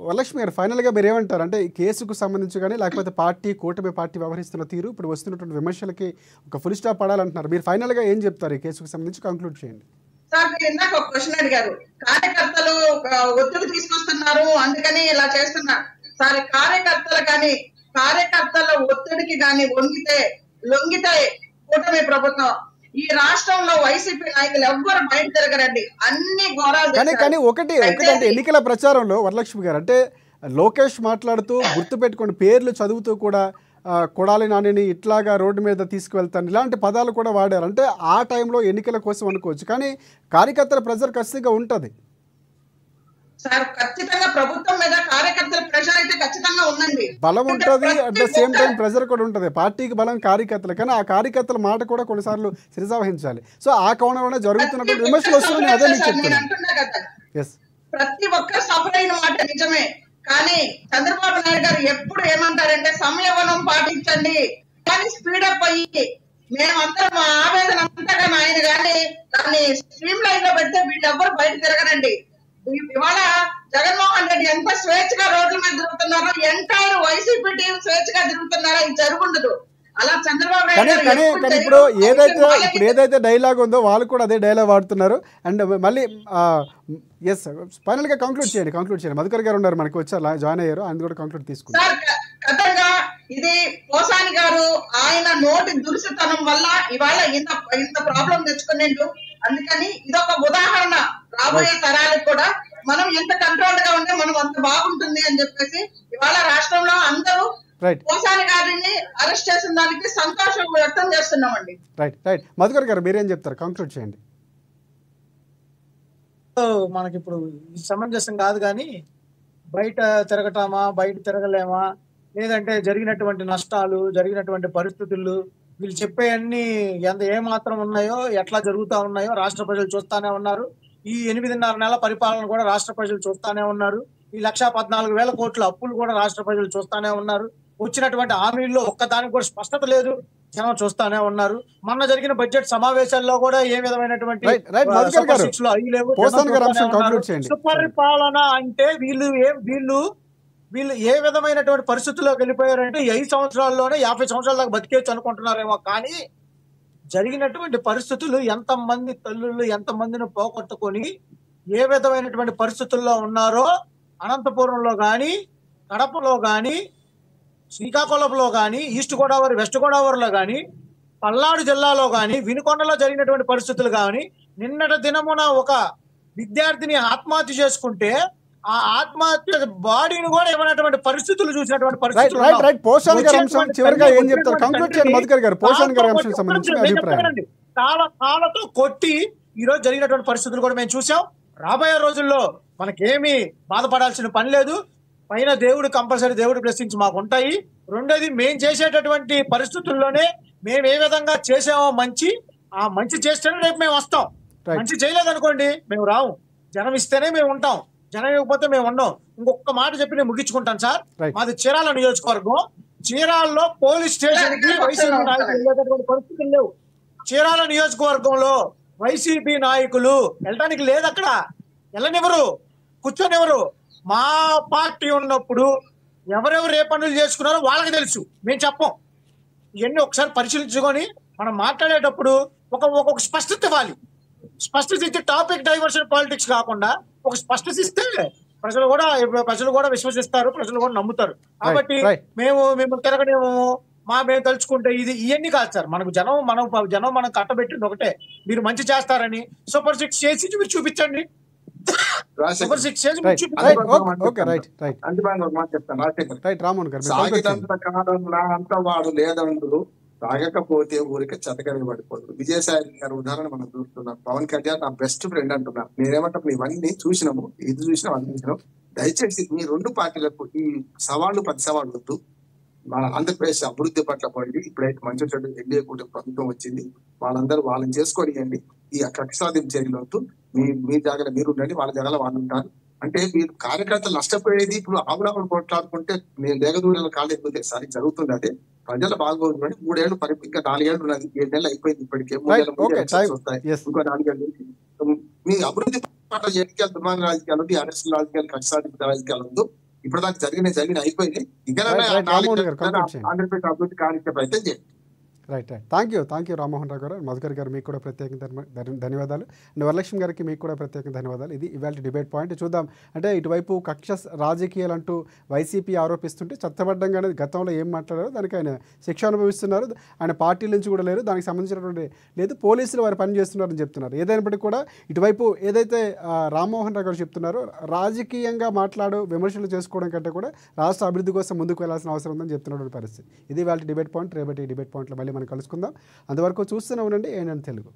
వరలక్ష్మి గారు ఫైనల్ గా మీరు ఏమంటారు? అంటే ఈ కేసుకు సంబంధించి కానీ లేకపోతే కూటమి పార్టీ వ్యవహరిస్తున్న తీరు, ఇప్పుడు వస్తున్నటువంటి విమర్శలకి ఒక ఫుల్ స్టాప్ పడాలంటున్నారు, మీరు ఫైనల్ గా ఏం చెప్తారు? ఈ కేసుకు సంబంధించి కంక్లూడ్ చేయండి. సార్ మీరు ఇందాక ఒక క్వశ్చన్ అడిగారు, కార్యకర్తలు ఒత్తిడి తీసుకొస్తున్నారు అందుకని ఇలా చేస్తున్నారు. సార్ కార్యకర్తల ఒత్తిడికి కానీ లొంగితే కూటమి ప్రభుత్వం ఈ రాష్ట్రంలో వైసీపీ నాయకులు ఎవ్వరు బయట తిరగరండి, అన్ని ఘోరాలు. కానీ ఒకటి అంటే ఎన్నికల ప్రచారంలో వరలక్ష్మి గారు అంటే లోకేష్ మాట్లాడుతూ గుర్తుపెట్టుకోండి పేర్లు చదువుతూ కూడా కొడాలి నానిని ఇట్లాగా రోడ్డు మీద తీసుకువెళ్తాను ఇలాంటి పదాలు కూడా వాడారు. అంటే ఆ టైంలో ఎన్నికల కోసం అనుకోవచ్చు, కానీ కార్యకర్తల ప్రెజర్ ఖచ్చితంగా ఉంటుంది సార్. ఖచ్చితంగా ప్రభుత్వం మీద కార్యకర్తల ప్రెషర్ అయితే ఖచ్చితంగా ఉందండి, బలం ఉంటుంది. At the same time pressure కూడా ఉంటుంది. పార్టీకి బలం కార్యకర్తలు, కానీ ఆ కార్యకర్తల మాట కూడా కొన్నిసార్లు శిరసావహించాలి. సో ఆ కోణంలోనే జరుగుతున్నటువంటి విమర్శలు వస్తున్నాయి. అదే మీకు చెప్తున్నాను. ప్రతి ఒక్కరు సఫర్ అయిన మాట నిజమే, కానీ చంద్రబాబు నాయుడు గారు ఎప్పుడు ఏమంటారంటే సంయమనం పాటించండి, కానీ స్పీడప్ అయ్యి మేమందరం మా ఆవేదన అంతగా ఆయన కానీ దాన్ని స్ట్రీమ్ లైన్ లో పెడితే వీళ్ళెవ్వరు బయట తిరగరండి. ఇవాళ జగన్మోహన్ రెడ్డి ఎంత స్వేచ్ఛగా రోడ్ల మీద తిరుగుతున్నారో ఎంటైర్ వైసీపీ టీం స్వేచ్ఛగా తిరుగుతున్నారో ఇది జరుగుండదు. అలా చంద్రబాబు నాయుడు ఇప్పుడు ఏదైతే డైలాగ్ ఉందో వాళ్ళు కూడా అదే డైలాగ్ వాడుతున్నారు. అండ్ మళ్ళీ ఎస్ ఫైనల్ గా కంక్లూడ్ చేయండి. మధుకర్ గారు ఉన్నారు మనకి, వచ్చారు జాయిన్ అయ్యారు, ఆయన కూడా కంక్లూడ్ తీసుకున్నారు. కథంగా ఇది పోసాని గారు ఆయన నోటి దురుసుతనం వల్ల ఇవాళ ఇంత ప్రాబ్లం తెచ్చుకునేందు. అందుకని ఇదొక ఉదాహరణ రాబోయే తరాలకు కూడా మనం ఎంత కంట్రోల్ గా ఉంటే మనం అంత బాగుంటుంది అని చెప్పేసి ఇవాళ రాష్ట్రంలో అందరూ పోసాని గారిని అరెస్ట్ చేసిన దానికి సంతోషం వ్యక్తం చేస్తున్నామండి. రైట్ మధుకర్ గారు మీరేం చెప్తారు? కంక్లూడ్ చేయండి. మనకి ఇప్పుడు సమంజసం కాదు, కానీ బయట తిరగటామా బయట తిరగలేమా, లేదంటే జరిగినటువంటి నష్టాలు జరిగినటువంటి పరిస్థితులు వీళ్ళు చెప్పేవన్నీ ఏమాత్రం ఉన్నాయో ఎట్లా జరుగుతూ ఉన్నాయో రాష్ట్ర ప్రజలు చూస్తానే ఉన్నారు. ఈ 8.5 నెలల పరిపాలన కూడా రాష్ట్ర ప్రజలు చూస్తానే ఉన్నారు. ఈ 1,14,000 కోట్ల అప్పులు కూడా రాష్ట్ర ప్రజలు చూస్తానే ఉన్నారు. వచ్చినటువంటి హామీల్లో ఒక్కదానికి కూడా స్పష్టత లేదు, జనం చూస్తానే ఉన్నారు. మొన్న జరిగిన బడ్జెట్ సమావేశాల్లో కూడా ఏ విధమైనటువంటి సుపరిపాలన అంటే వీళ్ళు ఏ విధమైనటువంటి పరిస్థితుల్లోకి వెళ్ళిపోయారంటే 5 సంవత్సరాల్లోనే 50 సంవత్సరాల దాకా బతికేయచ్చు అనుకుంటున్నారేమో. కానీ జరిగినటువంటి పరిస్థితులు ఎంతమంది తల్లులు ఎంతమందిని పోగొట్టుకొని ఏ విధమైనటువంటి పరిస్థితుల్లో ఉన్నారో అనంతపురంలో కానీ, కడపలో కానీ, శ్రీకాకుళంలో కానీ, ఈస్ట్ గోదావరి వెస్ట్ గోదావరిలో కానీ, పల్నాడు జిల్లాలో కానీ, వినుకొండలో జరిగినటువంటి పరిస్థితులు కానీ, నిన్నటి దినమున ఒక విద్యార్థిని ఆత్మహత్య చేసుకుంటే ఆ ఆత్మహత్య బాడీని కూడా ఇవ్వనటువంటి పరిస్థితులు చూసినటువంటి పరిస్థితులు. కాళ్ళతో కొట్టి ఈ రోజు జరిగినటువంటి పరిస్థితులు కూడా మేము చూసాం. రాబోయే రోజుల్లో మనకేమీ బాధపడాల్సిన పని లేదు. పైన దేవుడు కంపల్సరీ దేవుడి బ్లెస్సింగ్స్ మాకు ఉంటాయి. రెండోది మేము చేసేటటువంటి పరిస్థితుల్లోనే మేము ఏ విధంగా చేసామో ఆ మంచి చేస్తేనే రేపు మేము వస్తాం. మంచి చేయలేదనుకోండి మేము రాము. జనం ఇస్తేనే మేము ఉంటాం. జరగకపోతే మేము ఉన్నాం. ఇంకొక మాట చెప్పి నేను ముగించుకుంటాను సార్. Right. మాది చీరాల నియోజకవర్గం. చీరాల్లో పోలీస్ స్టేషన్ కి వైసీపీ నాయకులు వెళ్ళేటటువంటి పరిస్థితులు లేవు. చీరాల నియోజకవర్గంలో వైసీపీ నాయకులు వెళ్ళడానికి లేదు, అక్కడ వెళ్ళనివ్వరు, కూర్చొనివ్వరు. మా పార్టీ ఉన్నప్పుడు ఎవరెవరు ఏ పనులు చేసుకున్నారో వాళ్ళకి తెలుసు, మేము చెప్పం. ఇవన్నీ ఒకసారి పరిశీలించుకొని మనం మాట్లాడేటప్పుడు ఒక స్పష్టత ఇవ్వాలి. స్పష్టత ఇచ్చే టాపిక్ డైవర్షన్ పాలిటిక్స్ కాకుండా ఒక స్పష్టత ఇస్తే ప్రజలు కూడా విశ్వసిస్తారు, ప్రజలు కూడా నమ్ముతారు. కాబట్టి right. మేము తిరగనేమో మేము తలుచుకుంటే ఇవన్నీ కాదు సార్. మనకు జనం మనం కట్టబెట్టింది ఒకటే, మీరు మంచి చేస్తారని. సూపర్ 6 చేసి మీరు చూపించండి. సూపర్ 6 చేసి మీరు చూపించండి. రామ్మోహన్ గారు సాగినంత కాలం నా అంత వాడు లేదండు, తాగకపోతే ఊరికి చతకని పడిపోదు. విజయసాయి గారి ఉదాహరణ మనం చూస్తున్నాం. పవన్ కళ్యాణ్ నా బెస్ట్ ఫ్రెండ్ అంటున్నారు. నేనేమంటాం, ఇవన్నీ చూసినాము, ఇది చూసినాం, అది చూసినాం. దయచేసి మీ రెండు పార్టీలకు ఈ సవాళ్లు 10 సవాళ్ళు వద్దు. మన ఆంధ్రప్రదేశ్ అభివృద్ధి పట్ల పడి ఇప్పుడైతే మంచి చెడు ఎన్డీఏ కూటమి ప్రభుత్వం వచ్చింది, వాళ్ళందరూ వాళ్ళని చేసుకోనియండి. ఈ కక్ష సాధింపు చర్యలు వద్దు. మీ జాగ్రత్త మీరు ఉండండి, వాళ్ళ జాగ్రత్త వాళ్ళు ఉంటారు. అంటే మీరు కార్యకర్తలు నష్టపోయేది ఇప్పుడు ఆవులావులు కొట్లాడుకుంటే మేము లేగదూడల కాళ్ళు ఎక్కువ సారి జరుగుతుంది. అదే ప్రజల బాగోదు. 3 ఏళ్ళు ఇంకా 4 ఏళ్ళు ఉన్నది, 7 నెలలు అయిపోయింది ఇప్పటికే. 3 ఏళ్ళు వస్తాయి, ఇంకో 4 ఏళ్ళు. మీ అభివృద్ధి పట్ల ఎన్నికల దుర్మార్గ రాజకీయాలు, టీఆర్ఎస్ రాజకీయాలు, కక్ష సాధింపు రాజకీయాలు వద్దు. ఇప్పుడు దాకా జరిగిన అయిపోయింది. ఇక ఆంధ్రప్రదేశ్ అభివృద్ధి కానిచ్చే ప్రయత్నం చేయండి. Right. Thank you Rammohan Rao గారు. మధుకర్ గారు మీకు కూడా ప్రత్యేక ధన్యవాదాలు. అండ్ వరలక్ష్మి గారికి మీకు కూడా ప్రత్యేక ధన్యవాదాలు. ఇది ఇవాళ డిబేట్ పాయింట్. చూద్దాం, అంటే ఇటువైపు కక్ష రాజకీయాలు అంటూ వైసీపీ ఆరోపిస్తుంటే చట్టబద్ధంగానే గతంలో ఏం మాట్లాడారో దానికి ఆయన శిక్ష అనుభవిస్తున్నారు. ఆయన పార్టీల నుంచి కూడా లేరు, దానికి సంబంధించినటువంటి లేదు, పోలీసులు వారు పని చేస్తున్నారని చెప్తున్నారు. ఏదైనప్పటికీ కూడా ఇటువైపు ఏదైతే రామ్మోహన్ రావు గారు చెప్తున్నారో రాజకీయంగా విమర్శలు చేసుకోవడం కంటే కూడా రాష్ట్ర అభివృద్ధి కోసం ముందుకు వెళ్లాల్సిన అవసరం ఉందని చెప్తున్నటువంటి పరిస్థితి. ఇది ఇవాళ డిబేట్ పాయింట్. రేపటి డిబేట్ పాయింట్లో మళ్ళీ మనం కలుసుకుందాం. అంతవరకు చూస్తూనే ఉండండి ANN తెలుగు.